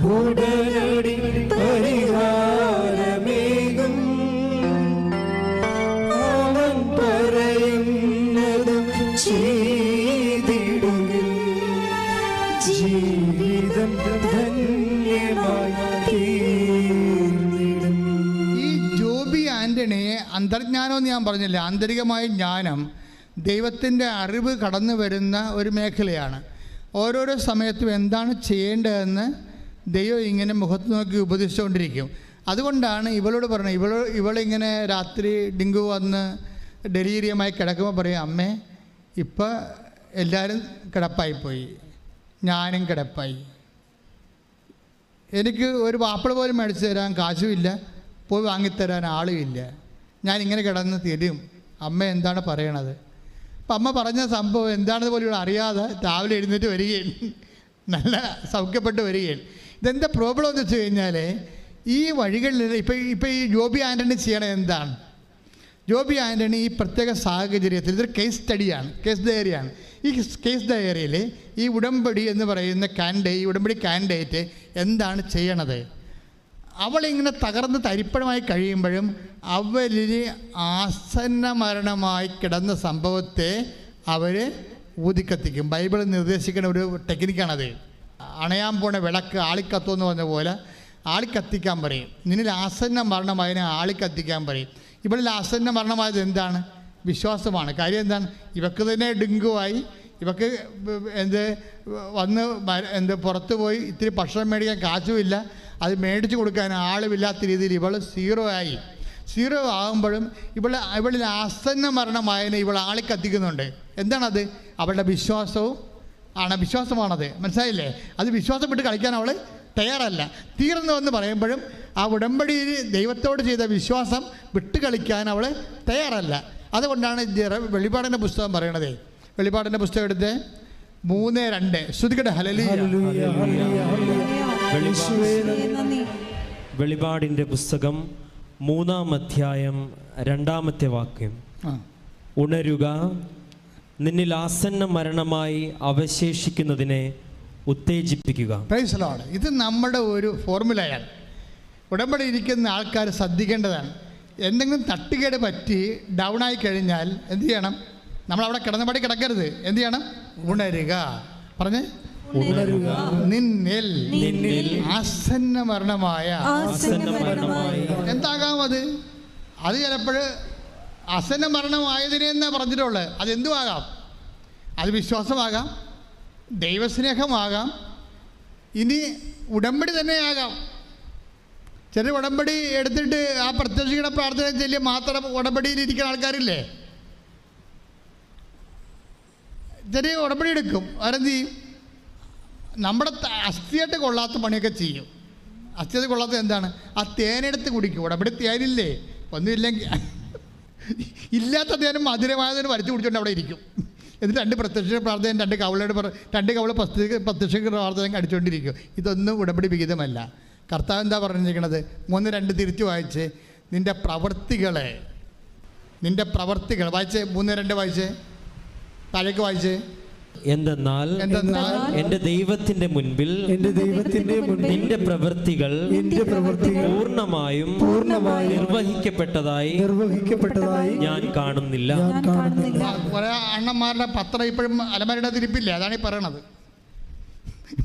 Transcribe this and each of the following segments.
ഉടനടി പരിഹാരമേകും. അവൻ പറയുന്നതും ചെയ്തിടുകിൽ ജീവിതം ധന്യമായി തീർന്നിടും. ഈ ജോബി ആൻ്റണിയെ അന്തർജ്ഞാനമെന്ന് ഞാൻ പറഞ്ഞില്ല, ആന്തരികമായ ജ്ഞാനം, ദൈവത്തിൻ്റെ അറിവ് കടന്നു വരുന്ന ഒരു മേഖലയാണ്. ഓരോരോ സമയത്തും എന്താണ് ചെയ്യേണ്ടതെന്ന് ദൈവം ഇങ്ങനെ മുഖത്ത് നോക്കി ഉപദേശിച്ചുകൊണ്ടിരിക്കും. അതുകൊണ്ടാണ് ഇവളോട് പറഞ്ഞത്, ഇവളിങ്ങനെ രാത്രി ഡെങ്കു വന്ന് ഡെലീരിയമായി കിടക്കുമ്പോൾ പറയും, അമ്മേ ഇപ്പം എല്ലാവരും കിടപ്പായിപ്പോയി, ഞാനും കിടപ്പായി, എനിക്ക് ഒരു വാപ്പിള പോലും മേടിച്ച് തരാൻ കാശുമില്ല, പോയി വാങ്ങിത്തരാൻ ആളുമില്ല, ഞാനിങ്ങനെ കിടന്ന് തരും, അമ്മ എന്താണ് പറയണത്? അപ്പം അമ്മ പറഞ്ഞ സംഭവം എന്താണെന്ന് പോലും ഇവിടെ അറിയാതെ രാവിലെ എഴുന്നേറ്റ് വരികയാണ്, നല്ല സൗഖ്യപ്പെട്ട് വരികയാണ്. ഇതെന്താ പ്രോബ്ലം എന്ന് വെച്ച് കഴിഞ്ഞാൽ, ഈ വഴികളിൽ ഇപ്പം ഈ ജോബി ആൻ്റണി ചെയ്യണത് എന്താണ്? ജോബി ആൻ്റണി ഈ പ്രത്യേക സാഹചര്യത്തിൽ ഇതൊരു കേസ് സ്റ്റഡിയാണ്, കേസ് ഡയറിയാണ്. ഈ കേസ് ഡയറിയിൽ ഈ ഉടമ്പടി എന്ന് പറയുന്ന ഈ ഉടമ്പടി കാൻഡിഡേറ്റ് എന്താണ് ചെയ്യണത്? അവളിങ്ങനെ തകർന്ന് തരിപ്പണമായി കഴിയുമ്പോഴും അവരിൽ ആസന്ന മരണമായി കിടന്ന സംഭവത്തെ അവർ ഊതിക്കത്തിക്കും. ബൈബിൾ നിർദ്ദേശിക്കുന്ന ഒരു ടെക്നിക്കാണത്. അണയാൻ പോണ വിളക്ക് ആളിക്കത്തുമെന്ന് പറഞ്ഞ പോലെ ആളിക്കത്തിക്കാൻ പറയും. നിന്നിൽ ആസന്ന മരണമായതിനെ ആളിക്കത്തിക്കാൻ പറയും. ഇവളിൽ ആസന്ന മരണമായത് എന്താണ്? വിശ്വാസമാണ്. കാര്യം എന്താണ്? ഇവക്ക് തന്നെ ഡെങ്കുവായി, ഇവക്ക് വന്ന് പുറത്ത് പോയി ഇത്തിരി ഭക്ഷണം മേടിക്കാൻ കാശുമില്ല, അത് മേടിച്ച് കൊടുക്കാൻ ആളുമില്ലാത്ത രീതിയിൽ ഇവൾ സീറോ ആകുമ്പോഴും ഇവളിൽ ആസന്ന മരണമായതിനെ ഇവൾ ആളിക്കത്തിക്കുന്നുണ്ട്. എന്താണത്? അവളുടെ വിശ്വാസമാണത്. മനസ്സിലായില്ലേ? അത് വിശ്വാസം വിട്ട് കളിക്കാൻ അവൾ തയ്യാറല്ല. തീർന്നു എന്ന് പറയുമ്പോഴും ആ ഉടമ്പടിയിൽ ദൈവത്തോട് ചെയ്ത വിശ്വാസം വിട്ട് കളിക്കാൻ അവൾ തയ്യാറല്ല. അതുകൊണ്ടാണ് വെളിപ്പാടിൻ്റെ പുസ്തകം പറയണത്. വെളിപ്പാടിൻ്റെ പുസ്തകം എടുത്ത് 3:2 ശ്രുതികട ഹല്ലേലൂയ. വെളിപാടിൻ്റെ പുസ്തകം 3-ാം അധ്യായം 2-ാമത്തെ വാക്യം. ഉണരുക, നിന്നിൽ ആസന്ന മരണമായി അവശേഷിക്കുന്നതിനെ ഉത്തേജിപ്പിക്കുക. Praise the Lord. ഇത് നമ്മുടെ ഒരു ഫോർമുലയാണ്. ഉടമ്പടി ഇരിക്കുന്ന ആൾക്കാർ ശ്രദ്ധിക്കേണ്ടതാണ്. എന്തെങ്കിലും തട്ടുകേട് പറ്റി ഡൗണായി കഴിഞ്ഞാൽ എന്ത് ചെയ്യണം? നമ്മളവിടെ കിടന്നപടി കിടക്കരുത്. എന്ത് ചെയ്യണം? ഉണരുക. പറഞ്ഞേ, ഉണരുക, നിന്നിൽ ആസന്ന മരണമായ. എന്താകാം അത്? അത് ചിലപ്പോൾ ആസന്ന മരണമായതിനെ എന്നാ പറഞ്ഞിട്ടുള്ളത്. അതെന്തുമാകാം? അത് വിശ്വാസമാകാം, ദൈവസ്നേഹമാകാം, ഇനി ഉടമ്പടി തന്നെയാകാം. ചില ഉടമ്പടി എടുത്തിട്ട് ആ പ്രത്യക്ഷയുടെ പ്രാർത്ഥന ചൊല്ലി മാത്രം ഉടമ്പടിയിലിരിക്കുന്ന ആൾക്കാരില്ലേ? ചെറിയ ഉടമ്പടി എടുക്കും, അവരെന്ത് ചെയ്യും? നമ്മുടെ അസ്ഥിയായിട്ട് കൊള്ളാത്ത പണിയൊക്കെ ചെയ്യും. അസ്ഥിയായിട്ട് കൊള്ളാത്ത എന്താണ്? ആ തേനെടുത്ത് കുടിക്കും. ഉടമ്പടി തേനില്ലേ? ഒന്നുമില്ലെങ്കിൽ ഇല്ലാത്ത തേനും മധുരമായതിന് വരച്ച് കുടിച്ചുകൊണ്ട് അവിടെ ഇരിക്കും. എന്നിട്ട് 2 പ്രത്യക്ഷ പ്രാർത്ഥന, 2 കവള പ്രത്യക്ഷ പ്രാർത്ഥന അടിച്ചുകൊണ്ടിരിക്കും. ഇതൊന്നും ഉടമ്പടി വിഹിതമല്ല. കർത്താവ് എന്താ പറഞ്ഞിരിക്കുന്നത്? 3:2 തിരിച്ചു വായിച്ച്, നിൻ്റെ പ്രവൃത്തികൾ വായിച്ച്. 3:2 വായിച്ച്, താഴേക്ക് വായിച്ച്. എന്തെന്നാൽ എന്റെ ദൈവത്തിന്റെ മുൻപിൽ നിന്റെ പ്രവൃത്തികൾ പൂർണ്ണമായും നിർവഹിക്കപ്പെട്ടതായി ഞാൻ കാണുന്നില്ല. കുറെ അണ്ണന്മാരുടെ പത്രം ഇപ്പോഴും അലമാരയുടെ തിരിപ്പില്ലേ? അതാണ് ഈ പറയണത്.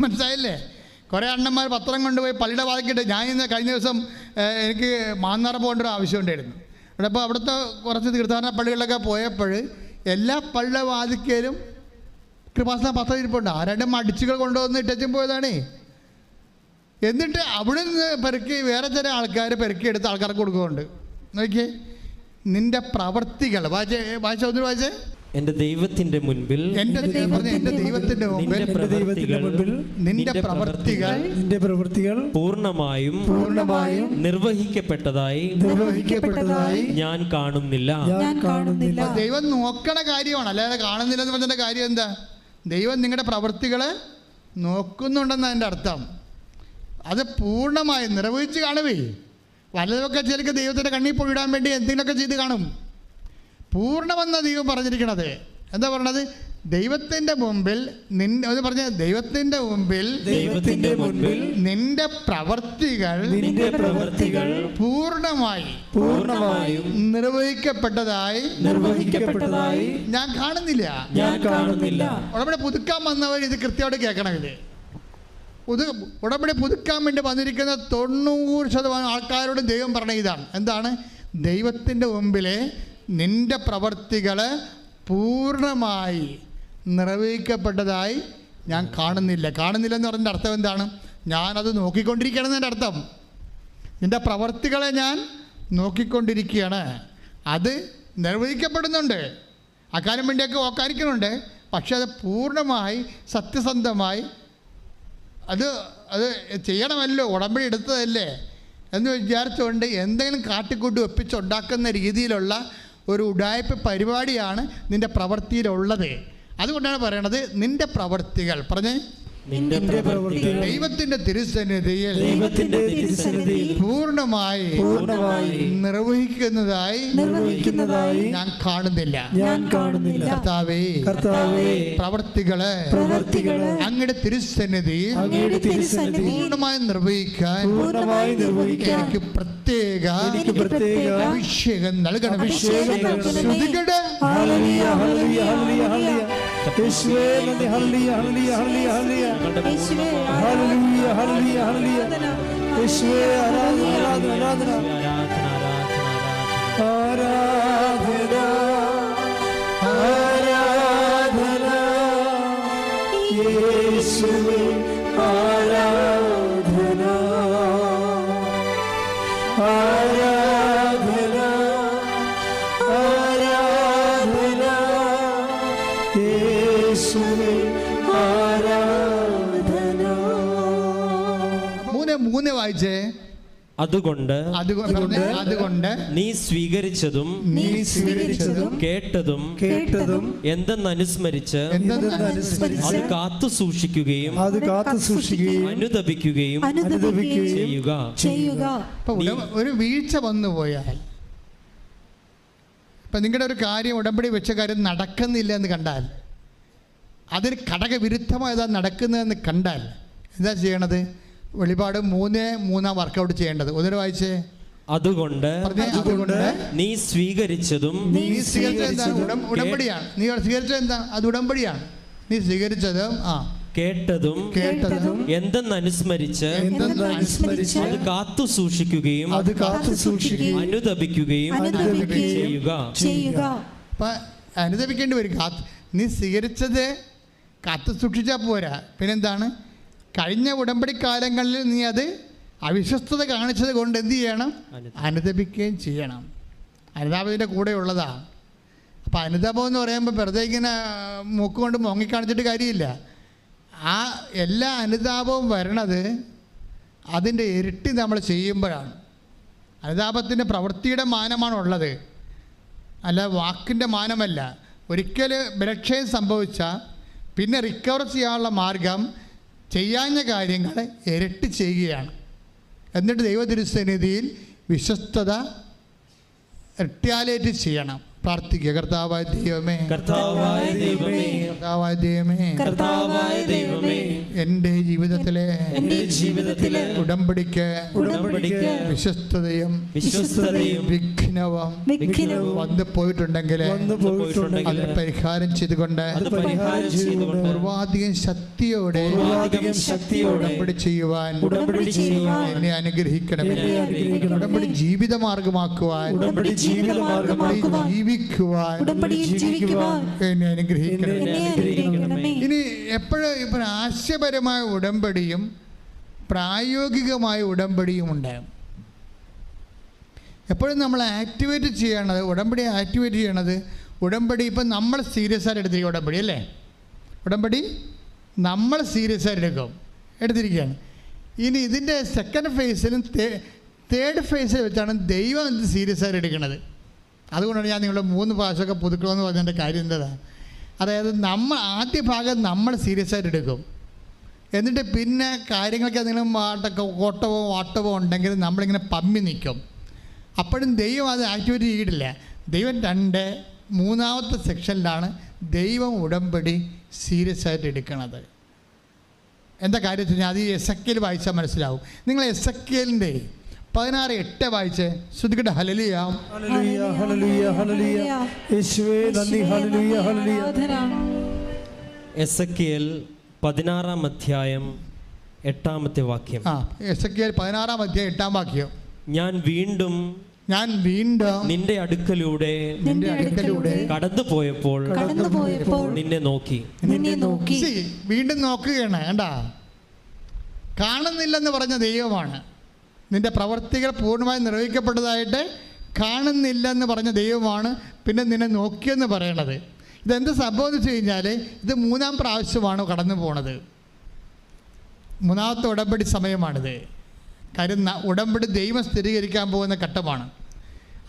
മനസ്സിലായില്ലേ? കുറേ അണ്ണന്മാർ പത്രം കൊണ്ടുപോയി പള്ളിയുടെ വാതിക്കിട്ട്. ഞാൻ ഇന്ന് കഴിഞ്ഞ ദിവസം എനിക്ക് മാന്നാർ പോകേണ്ട ഒരു ആവശ്യമുണ്ടായിരുന്നു. അപ്പോൾ അവിടുത്തെ കുറച്ച് തീർത്ഥാടന പള്ളികളിലൊക്കെ പോയപ്പോൾ എല്ലാ പള്ളിയുടെ വാതിക്കലും കൃപാസന പത്രം ഇരിപ്പുണ്ട്. ആരുടെ മടിച്ചുകൾ കൊണ്ടുവന്ന് ഇട്ടും പോയതാണ്. എന്നിട്ട് അവിടെ നിന്ന് പെറുക്കി വേറെ ചില ആൾക്കാർ പെറുക്കിയെടുത്ത് ആൾക്കാർക്ക് കൊടുക്കുന്നുണ്ട്. നോക്കിയേ, നിന്റെ പ്രവൃത്തികൾ വായിച്ചേ. എന്റെ ദൈവത്തിന്റെ മുൻപിൽ നിന്റെ പ്രവൃത്തികൾ പൂർണ്ണമായും നിർവഹിക്കപ്പെട്ടതായി ഞാൻ കാണുന്നില്ല. ദൈവം നോക്കണ കാര്യമാണ്, അല്ലാതെ കാണുന്നില്ലെന്ന് പറഞ്ഞ കാര്യം എന്താ? ദൈവം നിങ്ങളുടെ പ്രവൃത്തികളെ നോക്കുന്നുണ്ടെന്ന് അതിൻ്റെ അർത്ഥം. അത് പൂർണ്ണമായി നിർവഹിച്ച് കാണുവേ. വല്ലതൊക്കെ ചിലക്ക് ദൈവത്തിൻ്റെ കണ്ണിൽ പോയിടാൻ വേണ്ടി എന്തെങ്കിലുമൊക്കെ ചെയ്ത് കാണും. പൂർണ്ണമെന്ന ദൈവം പറഞ്ഞിരിക്കണത് എന്താ പറയണത്? ദൈവത്തിൻ്റെ മുമ്പിൽ ഒന്ന് പറഞ്ഞ ദൈവത്തിൻ്റെ മുമ്പിൽ നിന്റെ പ്രവർത്തികൾ പൂർണ്ണമായും നിർവഹിക്കപ്പെട്ടതായി ഞാൻ കാണുന്നില്ല. ഉടമ്പടി പുതുക്കാൻ വന്നവർ ഇത് കൃത്യമായിട്ട് കേൾക്കണം. ഇത് ഉടമ്പടി പുതുക്കാൻ വേണ്ടി വന്നിരിക്കുന്ന 90% ആൾക്കാരോട് ദൈവം പറഞ്ഞ ഇതാണ്. എന്താണ്? ദൈവത്തിൻ്റെ മുമ്പിലെ നിന്റെ പ്രവർത്തികൾ പൂർണ്ണമായി നിർവഹിക്കപ്പെട്ടതായി ഞാൻ കാണുന്നില്ല. കാണുന്നില്ലെന്ന് പറഞ്ഞതിൻ്റെ അർത്ഥം എന്താണ്? ഞാനത് നോക്കിക്കൊണ്ടിരിക്കുകയാണെന്നതിൻ്റെ അർത്ഥം. നിന്റെ പ്രവർത്തികളെ ഞാൻ നോക്കിക്കൊണ്ടിരിക്കുകയാണ്. അത് നിർവഹിക്കപ്പെടുന്നുണ്ട്, അക്കാര്യം വേണ്ടിയൊക്കെ ഓക്കാനിക്കുന്നുണ്ട്. പക്ഷെ അത് പൂർണ്ണമായി സത്യസന്ധമായി അത് ചെയ്യണമല്ലോ, ഉടമ്പടി എടുത്തതല്ലേ എന്ന് വിചാരിച്ചുകൊണ്ട് എന്തെങ്കിലും കാട്ടിക്കൂട്ടി ഒപ്പിച്ചുണ്ടാക്കുന്ന രീതിയിലുള്ള ഒരു ഉഡായിപ്പ് പരിപാടിയാണ് നിൻ്റെ പ്രവൃത്തിയിലുള്ളത്. അതുകൊണ്ടാണ് പറയണത് നിൻ്റെ പ്രവൃത്തികൾ പറഞ്ഞേ ദൈവത്തിന്റെ തിരുസന്നിധിയിൽ പൂർണ്ണമായി നിർവഹിക്കുന്നതായി ഞാൻ കാണുന്നില്ല. കർത്താവേ, പ്രവർത്തികള് അങ്ങയുടെ തിരുസന്നിധിയിൽ പൂർണ്ണമായി നിർവഹിക്കാൻ എനിക്ക് പ്രത്യേക അഭിഷേകം നൽകണം. ശ്രുതികളുടെ മൂന്ന് വായിച്ചേ. അതുകൊണ്ട് നീ സ്വീകരിച്ചതും കേട്ടതും എന്തെന്നനുസ്മരിച്ച് അത് കാത്തു സൂക്ഷിക്കുകയും അനുതപിക്കുകയും ചെയ്യുക. ഒരു വീഴ്ച വന്നു പോയാൽ, ഇപ്പം നിങ്ങളുടെ ഒരു കാര്യം ഉടമ്പടി വെച്ച കാര്യം നടക്കുന്നില്ല എന്ന് കണ്ടാൽ, അതിന് ഘടകവിരുദ്ധമായതാ നടക്കുന്നതെന്ന് കണ്ടാൽ എന്താ ചെയ്യണത്? വെളിപാട് 3:3 വർക്കൗട്ട് ചെയ്യേണ്ടത്. ഒന്നിനു വായിച്ചേ. അതുകൊണ്ട് നീ സ്വീകരിച്ചതും ഉടമ്പടിയാണ്. നീ സ്വീകരിച്ചത് എന്താ? അത് ഉടമ്പടിയാണ്. നീ സ്വീകരിച്ചതും കേട്ടതും എന്തെന്നനുസ്മരിച്ച് അത് കാത്തു സൂക്ഷിക്കുകയും അനുതപിക്കുകയും ചെയ്യുക. അപ്പൊ അനുതപിക്കേണ്ടി വരും. നീ സ്വീകരിച്ചത് കാത്തു സൂക്ഷിച്ചാൽ പോരാ. പിന്നെന്താണ്? കഴിഞ്ഞ ഉടമ്പടി കാലങ്ങളിൽ നീ അത് അവിശ്വസ്തത കാണിച്ചത് കൊണ്ട് എന്ത് ചെയ്യണം? അനുതപിക്കുകയും ചെയ്യണം. അനുതാപത്തിൻ്റെ കൂടെ ഉള്ളതാണ്. അപ്പം അനുതാപം എന്ന് പറയുമ്പോൾ വെറുതെ ഇങ്ങനെ മൂക്കുകൊണ്ട് മുങ്ങിക്കാണിച്ചിട്ട് കാര്യമില്ല. ആ എല്ലാ അനുതാപവും വരണത് അതിൻ്റെ ഇരട്ടി നമ്മൾ ചെയ്യുമ്പോഴാണ്. അനുതാപത്തിൻ്റെ പ്രവൃത്തിയുടെ മാനമാണുള്ളത്, അല്ല വാക്കിൻ്റെ മാനമല്ല. ഒരിക്കൽ ബലക്ഷയം സംഭവിച്ചാൽ പിന്നെ റിക്കവർ ചെയ്യാനുള്ള മാർഗം ചെയ്യാഞ്ഞ കാര്യങ്ങൾ ഇരട്ടി ചെയ്യുകയാണ്. എന്നിട്ട് ദൈവതിരുസന്നിധിയിൽ വിശ്വസ്തത റിറ്റാലിയേറ്റ് ചെയ്യണം. പ്രാർത്ഥിക്കുക. കർത്താവായ ദൈവമേ, എൻ്റെ ജീവിതത്തിലെ ഉടമ്പടിക്ക് വിശ്വസ്തതയും വിഘ്നവും വന്നു പോയിട്ടുണ്ടെങ്കിൽ അതിന് പരിഹാരം ചെയ്തുകൊണ്ട് പൂർവാധികം ശക്തിയോടെ ഉടമ്പടി ചെയ്യുവാൻ എന്നെ അനുഗ്രഹിക്കണമേ. ഉടമ്പടി ജീവിതമാർഗമാക്കുവാൻ, ജീവിക്കുവാൻ എന്നെ അനുഗ്രഹിക്കണമേ. ഇനി എപ്പോഴും ആശയപരമായ ഉടമ്പടിയും പ്രായോഗികമായ ഉടമ്പടിയും ഉണ്ടാകും. എപ്പോഴും നമ്മൾ ആക്ടിവേറ്റ് ചെയ്യണത്, ഉടമ്പടി ആക്ടിവേറ്റ് ചെയ്യണത്, ഉടമ്പടി ഇപ്പം നമ്മൾ സീരിയസ് ആയിട്ട് എടുത്തിരിക്കും. ഉടമ്പടി അല്ലേ, ഉടമ്പടി നമ്മൾ സീരിയസ് ആയിട്ട് എടുത്തിരിക്കുകയാണ്. ഇനി ഇതിൻ്റെ സെക്കൻഡ് ഫേസിലും തേർഡ് ഫേസിൽ വെച്ചാണ് ദൈവം ഇത് സീരിയസ് ആയിട്ട് എടുക്കുന്നത്. അതുകൊണ്ടാണ് ഞാൻ നിങ്ങളുടെ 3 പ്രാവശ്യമൊക്കെ പുതുക്കണമെന്ന് പറഞ്ഞതിൻ്റെ കാര്യം എന്തതാണ്? അതായത് നമ്മൾ ആദ്യ ഭാഗം നമ്മൾ സീരിയസ് ആയിട്ട് എടുക്കും. എന്നിട്ട് പിന്നെ കാര്യങ്ങൾക്ക് എന്തെങ്കിലും കോട്ടവോ വാട്ടവോ ഉണ്ടെങ്കിൽ നമ്മളിങ്ങനെ പമ്മി നിൽക്കും. അപ്പോഴും ദൈവം അത് ആക്ടിവേറ്റ് ചെയ്തിട്ടില്ല. ദൈവം 2-3 സെക്ഷനിലാണ് ദൈവം ഉടമ്പടി സീരിയസ് ആയിട്ട് എടുക്കണത്. എന്താ കാര്യം വെച്ച് കഴിഞ്ഞാൽ അത് ഈ എസെക്കിയേൽ വായിച്ചാൽ മനസ്സിലാവും. നിങ്ങൾ എസെക്കിയേലിൻ്റെ 16:8 വായിച്ച് ശ്രുതികട്ടെ. ഹല്ലേലൂയ ഹല്ലേലൂയ ഹല്ലേലൂയ ഹല്ലേലൂയ യേശുവേ നന്ദി. ഹല്ലേലൂയ ഹല്ലേലൂയ. എസെക്കിയേൽ 16-ാം അധ്യായം 8-ാമത്തെ വാക്യം. എസെക്കിയേൽ 16-ാം അധ്യായം 8-ാം വാക്യം. ഞാൻ വീണ്ടും നിന്റെ അടുക്കലൂടെ കടന്നു പോയപ്പോൾ നിന്നെ നോക്കി. വീണ്ടും നോക്കുകയാണ്. കണ്ടാ, കാണുന്നില്ലെന്ന് പറഞ്ഞ ദൈവമാണ്. നിന്റെ പ്രവർത്തികൾ പൂർണ്ണമായി നിർവഹിക്കപ്പെട്ടതായിട്ട് കാണുന്നില്ലെന്ന് പറഞ്ഞ ദൈവമാണ് പിന്നെ നിന്നെ നോക്കിയെന്ന് പറയണത്. ഇതെന്ത് സംഭവം എന്ന് വെച്ച് കഴിഞ്ഞാൽ ഇത് 3-ാം പ്രാവശ്യമാണ് കടന്നു പോണത്. 3ാമത്തെ ഉടമ്പടി സമയമാണിത്. കാര്യം ഉടമ്പടി ദൈവം സ്ഥിരീകരിക്കാൻ പോകുന്ന ഘട്ടമാണ്.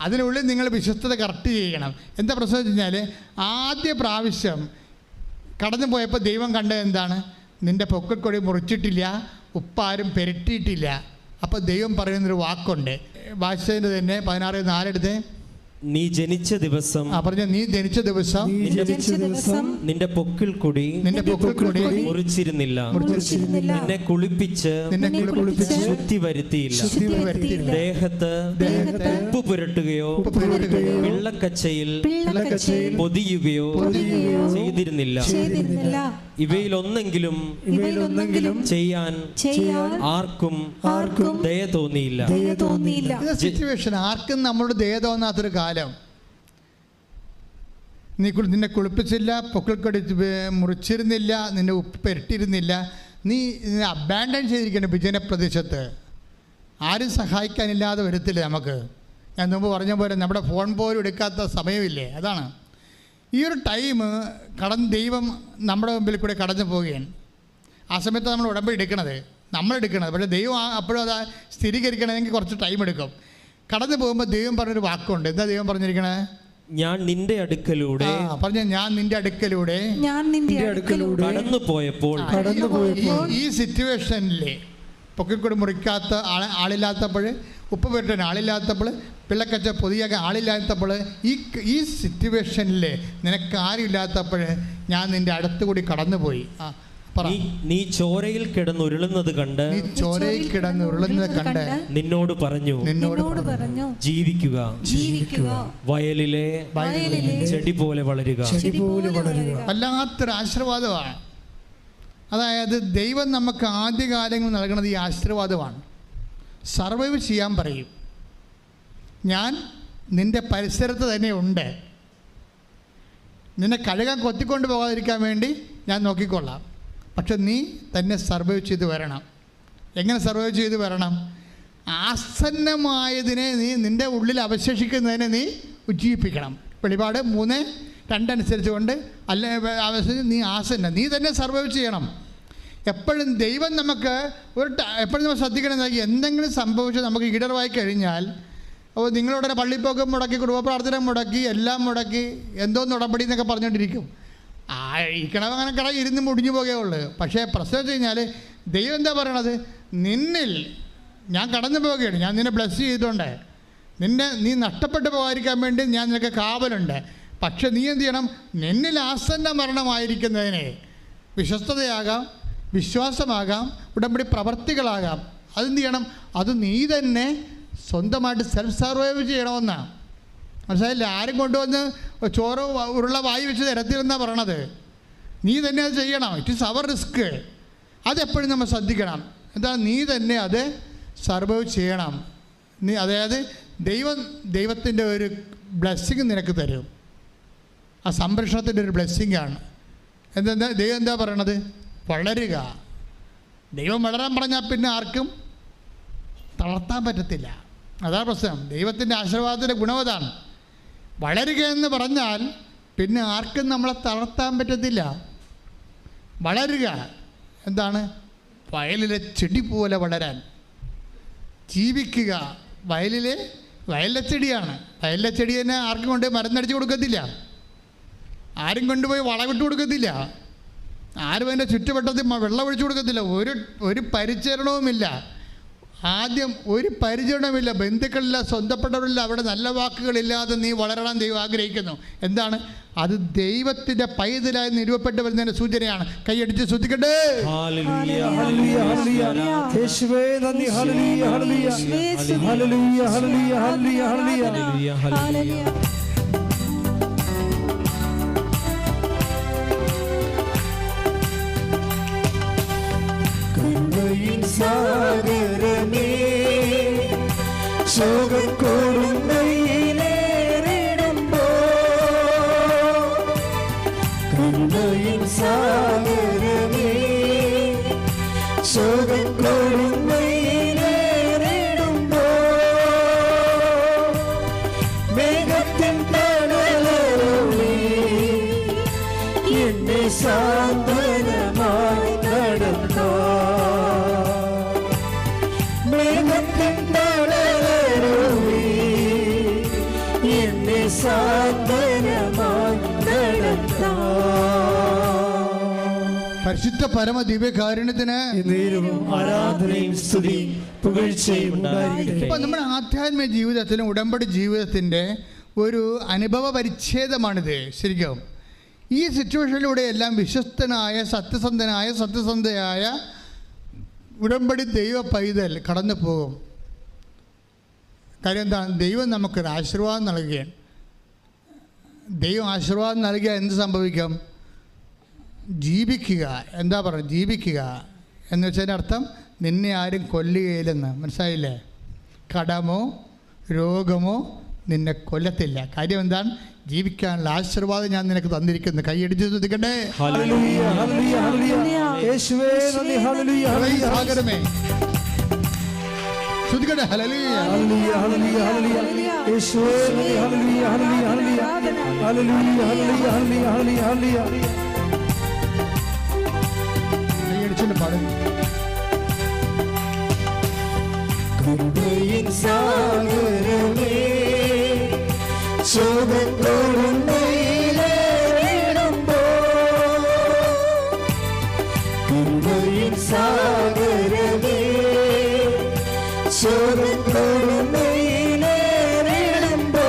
അതിനുള്ളിൽ നിങ്ങൾ വിശ്വസ്തത കറക്റ്റ് ചെയ്യണം. എന്താ പ്രശ്നം വെച്ച് കഴിഞ്ഞാൽ ആദ്യ പ്രാവശ്യം കടന്നു പോയപ്പോൾ ദൈവം കണ്ടത് എന്താണ്? നിൻ്റെ പൊക്കിൾക്കൊടി മുറിച്ചിട്ടില്ല, ഉപ്പാരും പെരട്ടിയിട്ടില്ല. അപ്പോൾ ദൈവം പറയുന്നൊരു വാക്കുണ്ട്. ഭാഷേൻ്റെ തന്നെ 16:4 എടുത്ത്. നീ ജനിച്ച ദിവസം നീ ജനിച്ച ദിവസം നിന്റെ പൊക്കിൾക്കൊടി മുറിച്ചിരുന്നില്ല, നിന്നെ കുളിപ്പിച്ച് ശുദ്ധി വരുത്തിയില്ല, ദേഹത്ത് ഉപ്പ് പുരട്ടുകയോ വെള്ളക്കച്ചയിൽ പൊതിയുകയോ ചെയ്തിരുന്നില്ല. ഇവയിലൊന്നെങ്കിലും ചെയ്യാൻ ആർക്കും ദയ തോന്നിയില്ല. സിറ്റുവേഷൻ ആർക്കും നമ്മളോട് ദയ തോന്നാത്തൊരു കാലം. നിന്നെ കുളിപ്പിച്ചില്ല, പൊക്കിൾക്കൊടി മുറിച്ചിരുന്നില്ല, നിന്നെ ഉപ്പ് പെരട്ടിയിരുന്നില്ല, നീ അബാൻഡൻ ചെയ്തിരിക്കണം വിജന പ്രദേശത്ത്. ആരും സഹായിക്കാനില്ലാതെ വരത്തില്ല നമുക്ക്. ഞാൻ മുമ്പ് പറഞ്ഞ പോലെ നമ്മുടെ ഫോൺ പോലും എടുക്കാത്ത സമയമില്ലേ? അതാണ് ഈ ഒരു ടൈം ദൈവം നമ്മുടെ മുമ്പിൽ കൂടെ കടന്നു പോവുകയാണ്. ആ സമയത്ത് നമ്മൾ ഉടമ്പടി നമ്മളെടുക്കണത്. പക്ഷേ ദൈവം അപ്പോഴും അത് സ്ഥിരീകരിക്കണമെങ്കിൽ കുറച്ച് ടൈം എടുക്കും. കടന്നു പോകുമ്പോൾ ദൈവം പറഞ്ഞൊരു വാക്കുണ്ട്. എന്താ ദൈവം പറഞ്ഞിരിക്കണേ? ഞാൻ നിന്റെ അടുക്കലൂടെ ഞാൻ നിന്റെ അടുക്കലൂടെ കടന്നു പോയപ്പോൾ ഈ സിറ്റുവേഷനിലെ പൊക്കിൾക്കൊടി മുറിക്കാത്ത ആളില്ലാത്തപ്പോൾ, ഉപ്പ് പുരട്ടാൻ ആളില്ലാത്തപ്പോൾ, പിള്ളക്കച്ച പൊതിയാക്കാൻ ആളില്ലാത്തപ്പോൾ, ഈ സിറ്റുവേഷനിൽ നിനക്ക് ആരുമില്ലാത്തപ്പോൾ ഞാൻ നിന്റെ അടുത്തുകൂടി കടന്നുപോയി. നീ ചോരയിൽ കിടന്നുരുളുന്നത് കണ്ട് നിന്നോട് പറഞ്ഞു ജീവിക്കുക, വയലിലെ ചെടി പോലെ വളരുക. വല്ലാത്തൊരു ആശീർവാദമാണ്. അതായത് ദൈവം നമുക്ക് ആദ്യകാലങ്ങൾ നൽകുന്നത് ഈ ആശീർവാദമാണ്. സർവൈവ് ചെയ്യാൻ പറയും. ഞാൻ നിൻ്റെ പരിസരത്ത് തന്നെ ഉണ്ട്, നിന്നെ കഴുകാൻ കൊത്തിക്കൊണ്ട് പോകാതിരിക്കാൻ വേണ്ടി ഞാൻ നോക്കിക്കൊള്ളാം. പക്ഷെ നീ തന്നെ സർവൈവ് ചെയ്ത് വരണം. എങ്ങനെ സർവൈവ് ചെയ്ത് വരണം? ആസന്നമായതിനെ നിൻ്റെ ഉള്ളിൽ അവശേഷിക്കുന്നതിനെ നീ ഉജ്ജീവിപ്പിക്കണം. വെളിപാട് 3:2 അനുസരിച്ച് കൊണ്ട് നീ നീ തന്നെ സർവൈവ് ചെയ്യണം. എപ്പോഴും ദൈവം നമുക്ക് എപ്പോഴും നമ്മൾ ശ്രദ്ധിക്കണം. എന്തെങ്കിലും സംഭവിച്ച് നമുക്ക് ഈടർവായി കഴിഞ്ഞാൽ, അപ്പോൾ നിങ്ങളുടെ പള്ളിപ്പോക്ക് മുടക്കി, കുടുംബ പ്രാർത്ഥന മുടക്കി, എല്ലാം മുടക്കി, എന്തോന്ന് ഉടമ്പടി എന്നൊക്കെ പറഞ്ഞുകൊണ്ടിരിക്കും. അങ്ങനെ ഇരുന്ന് മുടിഞ്ഞു പോകുകയുള്ളൂ. പക്ഷേ പ്രശ്നം വെച്ച് കഴിഞ്ഞാൽ ദൈവം എന്താ പറയണത്? നിന്നിൽ ഞാൻ കടന്നു പോവുകയാണ്, ഞാൻ നിന്നെ ബ്ലെസ് ചെയ്തിട്ടുണ്ട്, നീ നഷ്ടപ്പെട്ടു പോകാതിരിക്കാൻ വേണ്ടി ഞാൻ നിനക്ക് കാവലുണ്ട്. പക്ഷെ നീ എന്ത് ചെയ്യണം? നിന്നിൽ ആസന്ന മരണമായിരിക്കുന്നതിനെ വിശ്വസ്തതയാകാം, വിശ്വാസമാകാം, ഉടമ്പടി പ്രവർത്തികളാകാം. അതെന്ത് ചെയ്യണം? അത് നീ തന്നെ സ്വന്തമായിട്ട് സെൽഫ് സർവൈവ് ചെയ്യണമെന്നാണ്. മനസ്സിലായില്ല? ആരും കൊണ്ടുവന്ന് ചോറ് ഉരുള വായി വെച്ച് തരത്തില്ലെന്നാണ് പറയണത്. നീ തന്നെ അത് ചെയ്യണം. It is our risk. അതെപ്പോഴും നമ്മൾ ശ്രദ്ധിക്കണം. എന്താണ്? നീ തന്നെ അത് സർവൈവ് ചെയ്യണം. അതായത് ദൈവത്തിൻ്റെ ഒരു ബ്ലെസ്സിങ് നിനക്ക് തരും. ആ സംരക്ഷണത്തിൻ്റെ ഒരു ബ്ലെസ്സിങ്ങാണ്. ദൈവം എന്താ പറയണത്? വളരുക. ദൈവം വളരാൻ പറഞ്ഞാൽ പിന്നെ ആർക്കും തളർത്താൻ പറ്റത്തില്ല. അതാണ് പ്രശ്നം. ദൈവത്തിൻ്റെ ആശീർവാദത്തിൻ്റെ ഗുണം അതാണ്. വളരുക എന്ന് പറഞ്ഞാൽ പിന്നെ ആർക്കും നമ്മളെ തളർത്താൻ പറ്റത്തില്ല. വളരുക എന്താണ്? വയലിലെ ചെടി പോലെ വളരാൻ. ജീവിക്കുക. വയലിലെ ചെടിയാണ്. വയലിലെ ചെടി തന്നെ ആർക്കും കൊണ്ട് മരുന്നടിച്ച് കൊടുക്കത്തില്ല, ആരും കൊണ്ടുപോയി വളമിട്ട് കൊടുക്കത്തില്ല, ആരും അതിൻ്റെ ചുറ്റുവട്ടത്തിൽ വെള്ളം ഒഴിച്ചു കൊടുക്കത്തില്ല, ഒരു പരിചരണവുമില്ല. ആദ്യം ഒരു പരിചരണമില്ല, ബന്ധുക്കളില്ല, സ്വന്തപ്പെട്ടവരില്ല, അവിടെ നല്ല വാക്കുകളില്ലാതെ നീ വളരണം ദൈവം ആഗ്രഹിക്കുന്നു. എന്താണ് അത്? ദൈവത്തിൻ്റെ പൈതലായി നിരൂപപ്പെട്ട് വരുന്നതിൻ്റെ സൂചനയാണ്. കൈയടിച്ച് ശ്രദ്ധിക്കട്ടെ. സാഗരമേ ശോകക്കൊടുങ്ങയിലേറിടുമ്പോ, കരുണയിൻ സാഗരമേ ശോകക്കൊടുങ്ങയിലേറിടുമ്പോ, മേഘത്തിൻ തണലരുളി എന്നെ സാന്ത്വനമായി നടത്താ, പരിശുദ്ധ പരമ ദിവ്യകാരുണ്യത്തിന് ആരാധനയും സ്തുതിയും പുകഴ്ചയും ഉണ്ടായിരിക്കട്ടെ. ഇപ്പം നമ്മുടെ ആധ്യാത്മിക ജീവിതത്തിലും ഉടമ്പടി ജീവിതത്തിൻ്റെ ഒരു അനുഭവ പരിച്ഛേദമാണിത്. ശരിക്കും ഈ സിറ്റുവേഷനിലൂടെ എല്ലാം വിശ്വസ്തനായ സത്യസന്ധയായ ഉടമ്പടി ദൈവ പൈതൽ കടന്നു പോകും. കാര്യം എന്താണ്? ദൈവം നമുക്കൊരു ആശീർവാദം നൽകുകയാണ്. ദൈവം ആശീർവാദം നൽകിയാൽ എന്ത് സംഭവിക്കും? ജീവിക്കുക. എന്താ പറയുക? ജീവിക്കുക എന്ന് വെച്ചതിൻ്റെ അർത്ഥം നിന്നെ ആരും കൊല്ലുകയില്ലെന്ന്. മനസ്സിലായില്ലേ? കടമോ രോഗമോ നിന്നെ കൊല്ലത്തില്ല. കാര്യം എന്താണ്? ജീവിക്കാനുള്ള ആശീർവാദം ഞാൻ നിനക്ക് തന്നിരിക്കുന്നു. കൈയടിച്ച് ശ്രദ്ധിക്കട്ടെ. സാഗരമേ ശ്രദ്ധിക്കട്ടെ. ഹല്ലേലൂയ ഹല്ലേലൂയ ഹല്ലേലൂയ യേശുവേ ഹല്ലേലൂയ ഹല്ലേലൂയ ഹല്ലേലൂയ ഹല്ലേലൂയ ഹല്ലേലൂയ ഹല്ലേലൂയ. കൈയടിച്ചുകൊണ്ട് പാടും. കരുണയിൻ സാഗരമേ ശോകക്കൊടുങ്ങയിലേറിടുമ്പോ, കരുണയിൻ സാഗരമേ ശോകക്കൊടുങ്ങയിലേറിടുമ്പോ,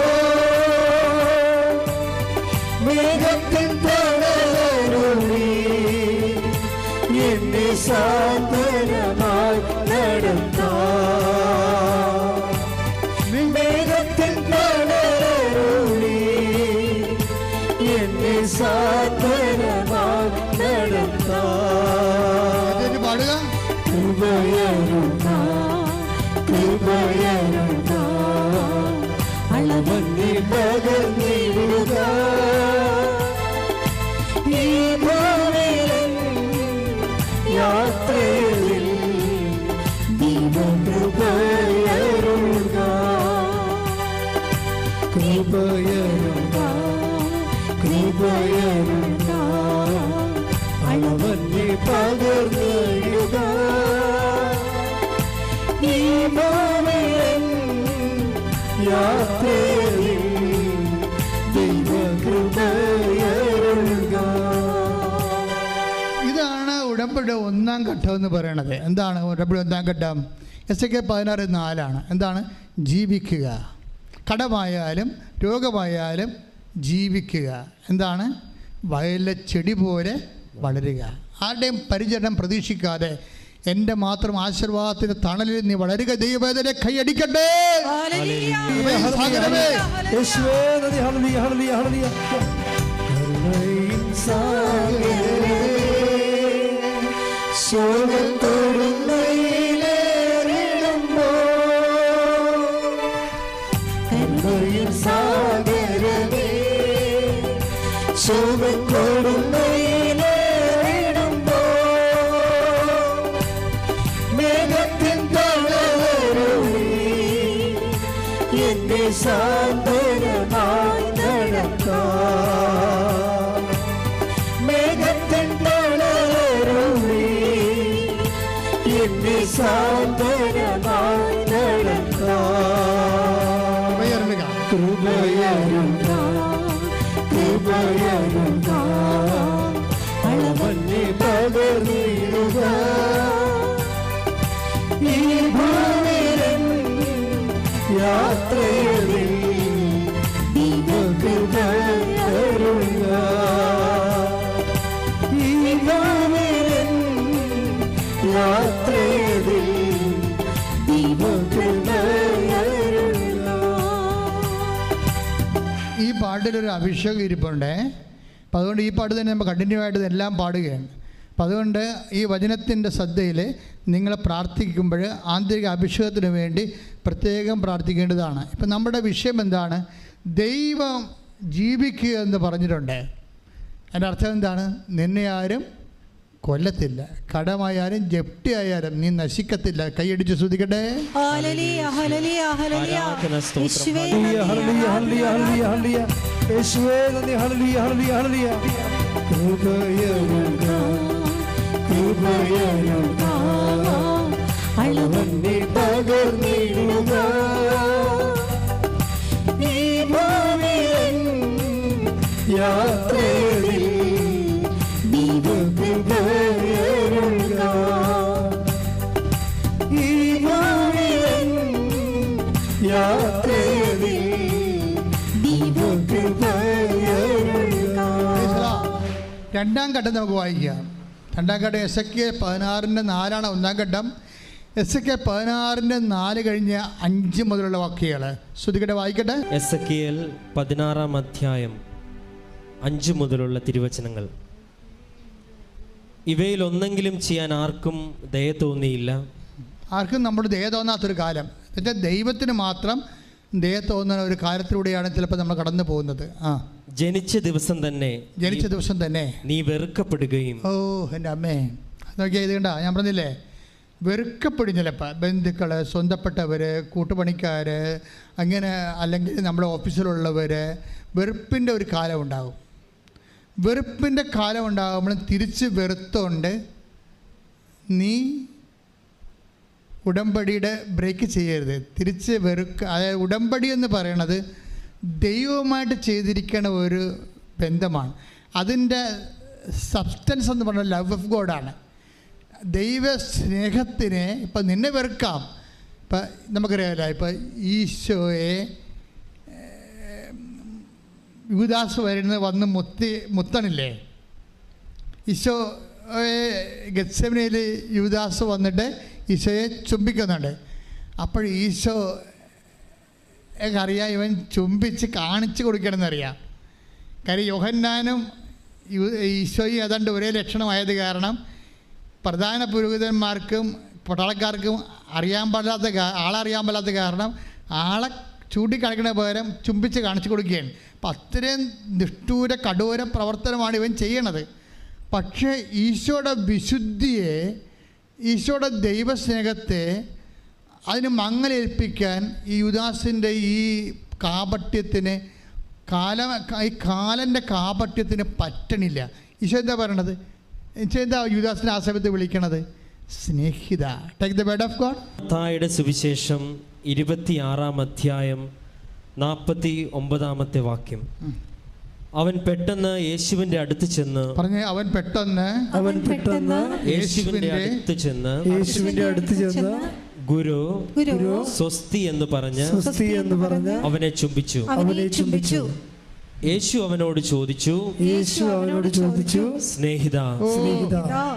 മേഘത്തിൻ തണലരുളി എന്നെ സാന്ത്വനമായി നടത്താ, മേഘത്തിൻ തണലരുളി എന്നെ സാന്ത്വനമായി നടത്താ. പാടുക. അളവന്നി പകർന്നിടുക ഈ ഭൂമിയിൻ യാത്രയിൽ ദൈവകൃപയരുക, കൃപയരുക, കൃപയരുക. അളവന്നി പകർന്നിടുക ഈ ഭൂമിയിൻ യാത്രയിൽ ദൈവകൃപയരുക. ഇതാണ് ഉടമ്പടി ഒന്നാം ഘട്ടം എന്ന് പറയണത്. എന്താണ് ഉടമ്പടി ഒന്നാം ഘട്ടം? എസ്.കെ 16:4 എന്താണ്? ജീവിക്കുക. കടമായാലും രോഗമായാലും ജീവിക്കുക. എന്താണ്? വയലിലെ ചെടി പോലെ വളരുക. ആരുടെയും പരിചരണം പ്രതീക്ഷിക്കാതെ എൻ്റെ മാത്രം ആശീർവാദത്തിന്റെ തണലിൽ നീ വളരുക. ദൈവവേദന കൈയടിക്കട്ടെ. ശോകക്കൊടുങ്ങയിലേറിടുമ്പോ, കരുണയിൻ സാഗരമേ ശോകക്കൊടുങ്ങയിലേറിടുമ്പോ, മേഘത്തിൻ തണലരുളി എന്നെ സാന്ത്വനമായി നടത്താ, മേഘത്തിൻ തണലരുളി എന്നെ സാന്ത്വനമായി നടത്താ. കൃപയരുക, കൃപയരുക. അളവന്നി പകർന്നിടുക ഈ ഭൂമി യാത്രയിൽ ദൈവകൃപ അരുളുക. ഈ ഭാവിയിൻ യാത്രയിൽ ദൈവകൃപ അരുളുക. ഈ പാട്ടിലൊരു അഭിഷേകം ഇരിപ്പുണ്ടേ. അപ്പം അതുകൊണ്ട് ഈ പാട്ട് തന്നെ നമ്മൾ കണ്ടിന്യൂ ആയിട്ട് ഇതെല്ലാം പാടുകയാണ്. അപ്പം അതുകൊണ്ട് ഈ വചനത്തിൻ്റെ ശ്രദ്ധയിൽ നിങ്ങൾ പ്രാർത്ഥിക്കുമ്പോൾ ആന്തരിക അഭിഷേകത്തിന് വേണ്ടി പ്രത്യേകം പ്രാർത്ഥിക്കേണ്ടതാണ്. ഇപ്പം നമ്മുടെ വിഷയം എന്താണ്? ദൈവം ജീവിക്കുക എന്ന് പറഞ്ഞിട്ടുണ്ട്. അതിൻ്റെ അർത്ഥം എന്താണ്? നിന്നെ ആരും കൊല്ലത്തില്ല, കടമായാലും ജപ്തിയായാലും നീ നശിക്കത്തില്ല. കൈയടിച്ച് ശ്രദ്ധിക്കട്ടെ. യാത്രയിൽ ദൈവകൃപ അരുളുക. ഈ ഭാവിയിൻ യാത്രയിൽ ദൈവകൃപ അരുളുക. രണ്ടാം ഘട്ടം നമുക്ക് വായിക്കാം. രണ്ടാം ഘട്ടം എസെക്കിയേൽ 16:4 ഒന്നാം ഘട്ടം. എസെക്കിയേൽ 16:4 കഴിഞ്ഞ് 5 മുതലുള്ള വാക്യങ്ങൾ ശ്രദ്ധിക്കട്ടെ, വായിക്കട്ടെ. എസെക്കിയേൽ 16-ാം അധ്യായം 5 മുതലുള്ള തിരുവചനങ്ങൾ. ഇവയിൽ ഒന്നെങ്കിലും ചെയ്യാൻ ആർക്കും ദയ തോന്നിയില്ല. ആർക്കും നമ്മുടെ ദയ തോന്നാത്തൊരു കാലം. എന്നുവെച്ചാൽ ദൈവത്തിന് മാത്രം ദയ തോന്നുന്ന ഒരു കാര്യത്തിലൂടെയാണ് ചിലപ്പോൾ നമ്മൾ കടന്നു പോകുന്നത്. ജനിച്ച ദിവസം തന്നെ നീ വെറുക്കപ്പെടുകയും. ഓ എൻ്റെ അമ്മേ, നോക്കിയാൽ ഇത് കണ്ട, ഞാൻ പറഞ്ഞില്ലേ, വെറുക്കപ്പെടും ചിലപ്പോൾ. ബന്ധുക്കൾ, സ്വന്തപ്പെട്ടവർ, കൂട്ടുപണിക്കാർ, അങ്ങനെ അല്ലെങ്കിൽ നമ്മുടെ ഓഫീസിലുള്ളവർ, വെറുപ്പിൻ്റെ ഒരു കാലം ഉണ്ടാകും. വെറുപ്പിൻ്റെ കാലം ഉണ്ടാകുമ്പോഴും തിരിച്ച് വെറുത്തോണ്ട് നീ ഉടമ്പടിയുടെ ബ്രേക്ക് ചെയ്യരുത്. തിരിച്ച് അതായത് ഉടമ്പടി എന്ന് പറയണത് ദൈവവുമായിട്ട് ചെയ്തിരിക്കുന്ന ഒരു ബന്ധമാണ്. അതിൻ്റെ സബ്സ്റ്റൻസ് എന്ന് പറഞ്ഞാൽ ലവ് ഓഫ് ഗോഡാണ്. ദൈവ സ്നേഹത്തിനെ ഇപ്പം നിന്നെ വെറുക്കാം. ഇപ്പം നമുക്കറിയാമല്ലോ, ഇപ്പം ഈശോയെ യൂദാസ് വന്ന് മുത്തണില്ലേ? ഈശോയെ ഗെത്സെമനയിൽ യൂദാസ് വന്നിട്ട് ഈശോയെ ചുംബിക്കുന്നുണ്ട്. അപ്പോൾ ഈശോ അറിയാം, ഇവൻ ചുംബിച്ച് കാണിച്ചു കൊടുക്കണമെന്നറിയാം. കാര്യം യോഹന്നാനും ഈശോയും ഏതാണ്ട് ഒരേ ലക്ഷണമായത് കാരണം പ്രധാന പുരോഹിതന്മാർക്കും പട്ടാളക്കാർക്കും ആളറിയാൻ പാടില്ലാത്ത കാരണം ആളെ ചൂണ്ടിക്കാണിക്കുന്ന പകരം ചുംബിച്ച് കാണിച്ചു കൊടുക്കുകയാണ്. അപ്പം അത്രയും നിഷ്ഠൂര കഠോര പ്രവർത്തനമാണ് ഇവൻ ചെയ്യണത്. പക്ഷേ ഈശോയുടെ വിശുദ്ധിയെ, ഈശോയുടെ ദൈവസ്നേഹത്തെ അതിന് മങ്ങലേൽപ്പിക്കാൻ ഈ യൂദാസിൻ്റെ ഈ കാപട്യത്തിന് ഈ കാലൻ്റെ കാപട്യത്തിന് പറ്റണില്ല. ഈശോ എന്താ പറയണത്? ഈശോ എന്താ യൂദാസിനെ ആ സമയത്ത് വിളിക്കണത്? സ്നേഹിത. Take the word of God. മത്തായിയുടെ സുവിശേഷം 26-ാം അധ്യായം 49-ാമത്തെ വാക്യം. അവൻ പെട്ടെന്ന് യേശുവിന്റെ അടുത്ത് ചെന്ന് പറഞ്ഞേ, അവൻ പെട്ടെന്ന് യേശുവിന്റെ അടുത്ത് ചെന്ന് ഗുരു സ്വസ്തി എന്ന് പറഞ്ഞ് അവനെ ചുംബിച്ചു. യേശു അവനോട് ചോദിച്ചു, സ്നേഹിത.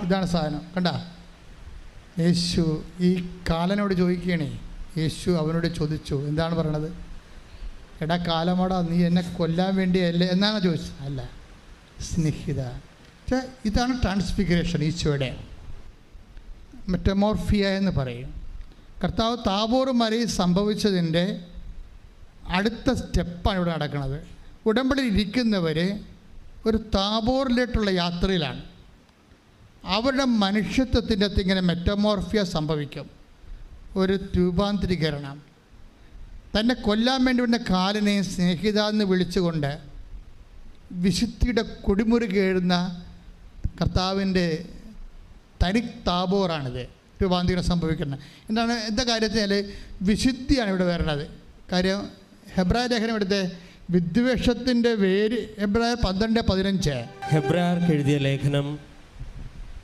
ഇതാണ് സാധനം, കണ്ട. യേശു ഈ കാലനോട് ചോദിക്കണേ. യേശു അവനോട് ചോദിച്ചു. എന്താണ് പറയണത്? എടാ കാലമാടാ, നീ എന്നെ കൊല്ലാൻ വേണ്ടിയല്ലേ എന്നാണ് ചോദിച്ചത്? അല്ല, സ്നേഹിത. ഇതാണ് ട്രാൻസ്ഫിഗറേഷൻ, ഈശോയുടെ മെറ്റമോർഫിയ എന്ന് പറയും. കർത്താവ് താബോർ മലയിൽ സംഭവിച്ചതിൻ്റെ അടുത്ത സ്റ്റെപ്പാണ് ഇവിടെ നടക്കുന്നത്. ഉടമ്പടിയിൽ ഇരിക്കുന്നവർ ഒരു താബോറിലേട്ടുള്ള യാത്രയിലാണ്. അവരുടെ മനുഷ്യത്വത്തിൻ്റെ അകത്ത് ഇങ്ങനെ മെറ്റമോർഫിയ സംഭവിക്കും, ഒരു രൂപാന്തരീകരണം. തന്നെ കൊല്ലാൻ വേണ്ടി വന്ന കാലിനെ സ്നേഹിത എന്ന് വിളിച്ചുകൊണ്ട് വിശുദ്ധിയുടെ കൊടിമുറി കേഴുന്ന കർത്താവിൻ്റെ തനി താബോറാണിത് രൂപാന്തരീകരണം സംഭവിക്കുന്നത്. എന്താ കാര്യത്തിൽ വിശുദ്ധിയാണ് ഇവിടെ വരുന്നത്. കാര്യം ഹെബ്രായ ലേഖനം എടുത്ത് വിദ്വേഷത്തിൻ്റെ വേര് ഹെബ്രായർ 12:15. ഹെബ്രായർക്ക് എഴുതിയ ലേഖനം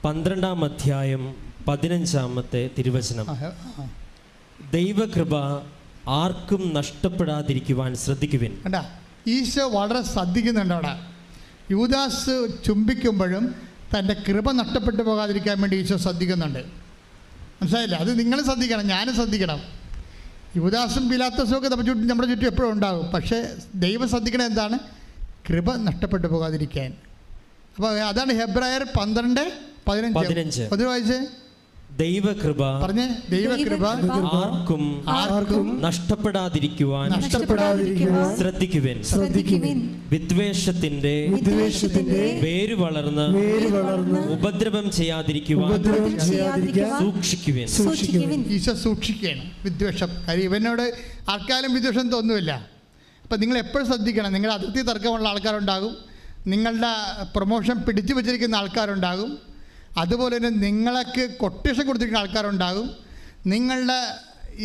12-ാം അധ്യായം 15-ാമത്തെ തിരുവചനം. ദൈവകൃപ ആർക്കും നഷ്ടപ്പെടാതിരിക്കുവാൻ ശ്രദ്ധിക്കുവിൻ. കണ്ടാ, ഈശോ വളരെ ശ്രദ്ധിക്കുന്നുണ്ട് അവിടെ. യൂദാസ് ചുംബിക്കുമ്പോഴും തൻ്റെ കൃപ നഷ്ടപ്പെട്ടു പോകാതിരിക്കാൻ വേണ്ടി ഈശോ ശ്രദ്ധിക്കുന്നുണ്ട്. മനസ്സിലായില്ല? അത് നിങ്ങൾ ശ്രദ്ധിക്കണം, ഞാനും ശ്രദ്ധിക്കണം. യൂദാസും പിലാത്തോസും ഒക്കെ നമ്മുടെ ചുറ്റും എപ്പോഴും ഉണ്ടാകും. പക്ഷേ ദൈവം ശ്രദ്ധിക്കണത് എന്താണ്? കൃപ നഷ്ടപ്പെട്ടു പോകാതിരിക്കാൻ. അപ്പോൾ അതാണ് ഹെബ്രായർ 12:15. അത് വായിച്ചേ. ദൈവകൃപ പറഞ്ഞേ. ദൈവകൃപ ആർക്കും നഷ്ടപ്പെടാതിരിക്കുവാൻ ശ്രദ്ധിക്കുവിൻ. വിദ്വേഷത്തിന്റെ വേര് വളർന്ന് ഉപദ്രവം ചെയ്യാതിരിക്കുവാൻ സൂക്ഷിക്കുവിൻ. ഈശോ സൂക്ഷിക്കുകയാണ് വിദ്വേഷം. കാര്യം ഇവനോട് ആർക്കാലും വിദ്വേഷം തോന്നുമില്ല. അപ്പം നിങ്ങൾ എപ്പോഴും ശ്രദ്ധിക്കണം. നിങ്ങളുടെ അതിർത്തി തർക്കമുള്ള ആൾക്കാരുണ്ടാകും, നിങ്ങളുടെ പ്രൊമോഷൻ പിടിച്ചു വച്ചിരിക്കുന്ന ആൾക്കാരുണ്ടാകും, അതുപോലെ തന്നെ നിങ്ങൾക്ക് കൊട്ടേഷൻ കൊടുത്തിരിക്കുന്ന ആൾക്കാരുണ്ടാകും, നിങ്ങളുടെ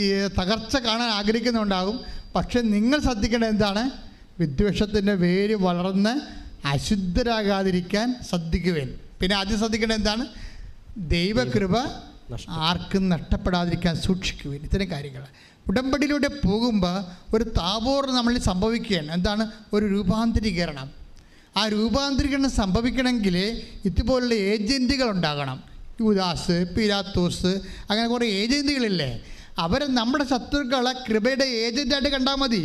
ഈ തകർച്ച കാണാൻ ആഗ്രഹിക്കുന്നുണ്ടാകും. പക്ഷെ നിങ്ങൾ ശ്രദ്ധിക്കേണ്ടത് എന്താണ്? വിദ്വേഷത്തിൻ്റെ വേര് വളർന്ന് അശുദ്ധരാകാതിരിക്കാൻ ശ്രദ്ധിക്കുവേൻ. പിന്നെ ആദ്യം ശ്രദ്ധിക്കേണ്ടത് എന്താണ്? ദൈവകൃപ ആർക്കും നഷ്ടപ്പെടാതിരിക്കാൻ സൂക്ഷിക്കുവേൻ. ഇത്തരം കാര്യങ്ങൾ ഉടമ്പടിയിലൂടെ പോകുമ്പോൾ ഒരു താബോർ നമ്മളിൽ സംഭവിക്കുകയാണ്. എന്താണ്? ഒരു രൂപാന്തരീകരണം. ആ രൂപാന്തരീകരണം സംഭവിക്കണമെങ്കിൽ ഇതുപോലുള്ള ഏജൻറ്റുകൾ ഉണ്ടാകണം. യൂദാസ്, പിലാത്തോസ്, അങ്ങനെ കുറേ ഏജൻറ്റുകളില്ലേ? അവരെ നമ്മുടെ ശത്രുക്കളെ കൃപയുടെ ഏജൻ്റായിട്ട് കണ്ടാൽ മതി.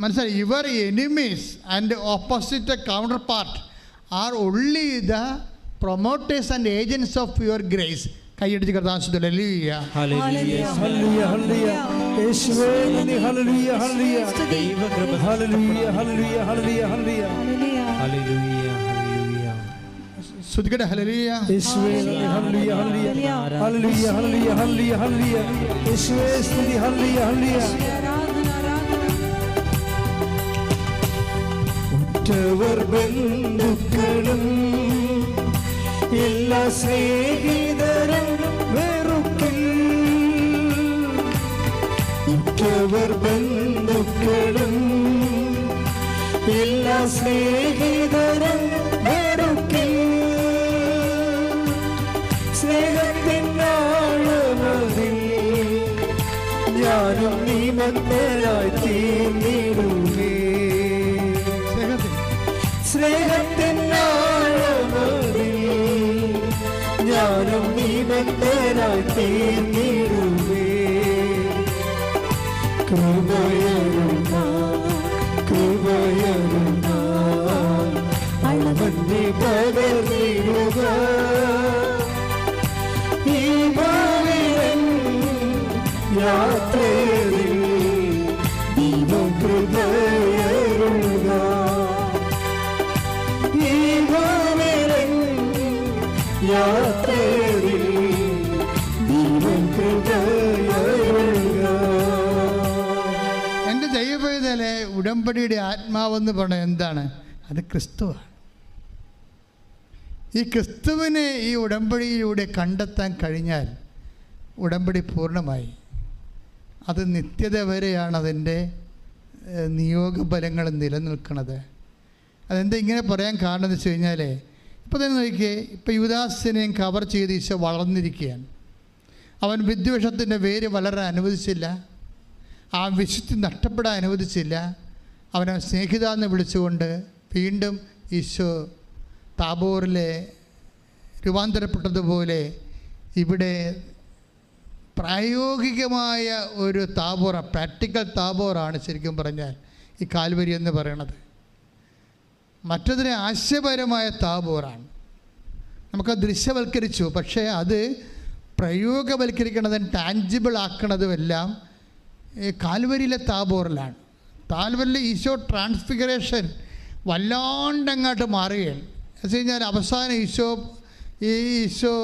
മനസ്സിലായി? Your enemies and opposite counter part are only the promoters and agents of your grace. കൈയടിച്ച് കർത്താവേ ഹല്ലേലൂയ ഹല്ലേലൂയ ഹല്ലേലൂയ യേശുവേ നന്ദി ഹല്ലേലൂയ ഹല്ലേലൂയ ദൈവകൃപ ഹല്ലേലൂയ ഹല്ലേലൂയ ഹല്ലേലൂയ ഹല്ലേലൂയ ഹല്ലേലൂയ ഹല്ലേലൂയ സ്തുതിക്കട്ടെ. ഹല്ലേലൂയ യേശുവേ നന്ദി ഹല്ലേലൂയ ഹല്ലേലൂയ ഹല്ലേലൂയ ഹല്ലേലൂയ ഹല്ലേലൂയ ഹല്ലേലൂയ യേശുവേ സ്തുതി ഹല്ലേലൂയ ഹല്ലേലൂയ. ഉറ്റവർ ബന്ധുക്കളും എല്ലാ സ്നേഹിതരും വെറുക്കിൽ, ഉറ്റവർ ബന്ധുക്കളും എല്ലാ സ്നേഹിതരും വെറുക്കിൽ, സ്നേഹത്തിനാളമതിൽ ഞാനും നീ മന്ദരായി തീർന്നിടുമേ. സ്നേഹത്തിനാളമതിൽ ഞാനും നീ മന്ദരായി തീർന്നിടുമേ. കൃപയരുന്ന അളവന്നെ പകർന്നിടുക ഈ ഭാവിയൻ യാത്രയിൽ ദൈവം കൃപയരുക. ഈ ഭാവിയൻ യാത്രയിൽ ദൈവം കൃപയരുക. എൻ്റെ ദൈവവേദന ഉടമ്പടിയുടെ ആത്മാവെന്ന് പറഞ്ഞത് എന്താണ്? അത് ക്രിസ്തുവാണ്. ഈ ക്രിസ്തുവിനെ ഈ ഉടമ്പടിയിലൂടെ കണ്ടെത്താൻ കഴിഞ്ഞാൽ ഉടമ്പടി പൂർണ്ണമായി. അത് നിത്യത വരെയാണ് അതിൻ്റെ നിയോഗബലങ്ങൾ നിലനിൽക്കുന്നത്. അതെന്താ ഇങ്ങനെ പറയാൻ കാരണം എന്ന് വെച്ച് കഴിഞ്ഞാൽ, ഇപ്പോൾ തന്നെ നോക്കിയേ, ഇപ്പോൾ യൂദാസിനെയും കവർ ചെയ്ത് ഈശോ വളർന്നിരിക്കുകയാണ്. അവൻ വിദ്വേഷത്തിൻ്റെ വേര് വളരാൻ അനുവദിച്ചില്ല, ആ വിശുദ്ധി നഷ്ടപ്പെടാൻ അനുവദിച്ചില്ല. അവനെ സ്നേഹിത എന്ന് വിളിച്ചുകൊണ്ട് വീണ്ടും ഈശോ താബോറിലെ രൂപാന്തരപ്പെട്ടതുപോലെ ഇവിടെ പ്രായോഗികമായ ഒരു താബോറ, പ്രാക്ടിക്കൽ താബോറാണ് ശരിക്കും പറഞ്ഞാൽ ഈ കാൽവരി എന്ന് പറയണത്. മറ്റതിന് ആശയപരമായ താബോറാണ്. നമുക്ക് ദൃശ്യവൽക്കരിച്ചു, പക്ഷേ അത് പ്രയോഗവൽക്കരിക്കണതും ടാഞ്ചിബിൾ ആക്കണതുമെല്ലാം കാൽവരിയിലെ താബോറിലാണ്. താൽവരിലെ ഈശോ ട്രാൻസ്ഫിഗറേഷൻ വല്ലാണ്ടങ്ങോട്ട് മാറുകയാണ്. എന്ന് വെച്ച് കഴിഞ്ഞാൽ അവസാനം ഈശോ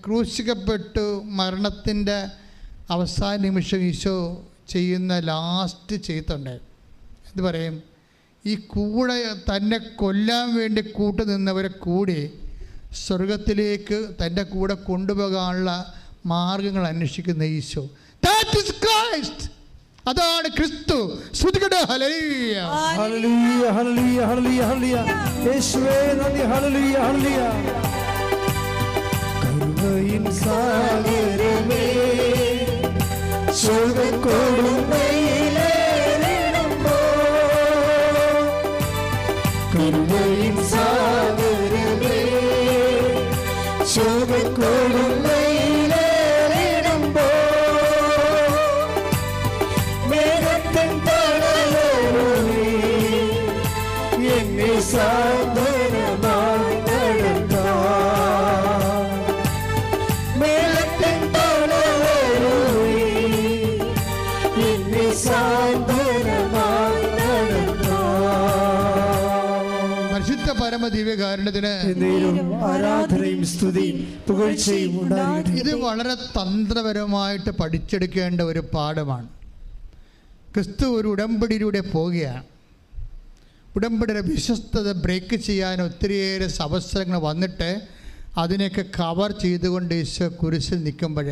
ക്രൂശിക്കപ്പെട്ടു മരണത്തിൻ്റെ അവസാന നിമിഷം ഈശോ ചെയ്യുന്ന ലാസ്റ്റ് ചെയ്തുണ്ട്. എന്ത് പറയും? ഈ കൂടെ തന്നെ കൊല്ലാൻ വേണ്ടി കൂട്ടുനിന്നവരെ കൂടി സ്വർഗത്തിലേക്ക് തൻ്റെ കൂടെ കൊണ്ടുപോകാനുള്ള മാർഗങ്ങൾ അന്വേഷിക്കുന്ന ഈശോ. That is Christ. അതാണ് ക്രിസ്തു. സ്തുതിക്കട്ടെ. ഹല്ലേലൂയ ഹല്ലേലൂയ ഹല്ലേലൂയ ഹല്ലേലൂയ ഹല്ലേലൂയ യേശുവേ നന്ദി ഹല്ലേലൂയ ഹല്ലേലൂയ. കരുണയിൻ സാഗരമേ ശോകക്കൊടുമയിലേറിടുമ്പോ കരുണയിൻ സാഗരമേ ശോകക്കൊടുമയിലേറിടുമ്പോ മേഘത്തിൻ തണലോടെ എന്നെ സാന്ത്വനമായി നടത്താം. മേഘത്തിൻ തണലോടെ എന്നെ സാന്ത്വനമായി നടത്താം. പരിശുദ്ധ പരമദിവ്യകാരുണ്യത്തിന് ആരാധനയും സ്തുതിയും പുകഴ്ചയും ഉണ്ടായിരിക്കട്ടെ. ഇത് വളരെ തന്ത്രപരമായിട്ട് പഠിച്ചെടുക്കേണ്ട ഒരു പാഠമാണ്. ക്രിസ്തു ഒരു ഉടമ്പടിയിലൂടെ പോവുകയാണ്. ഉടമ്പടിയുടെ വിശ്വസ്തത ബ്രേക്ക് ചെയ്യാൻ ഒത്തിരിയേറെ അവസരങ്ങൾ വന്നിട്ട് അതിനെയൊക്കെ കവർ ചെയ്തുകൊണ്ട് ഈശോ കുരിശിൽ നിൽക്കുമ്പോൾ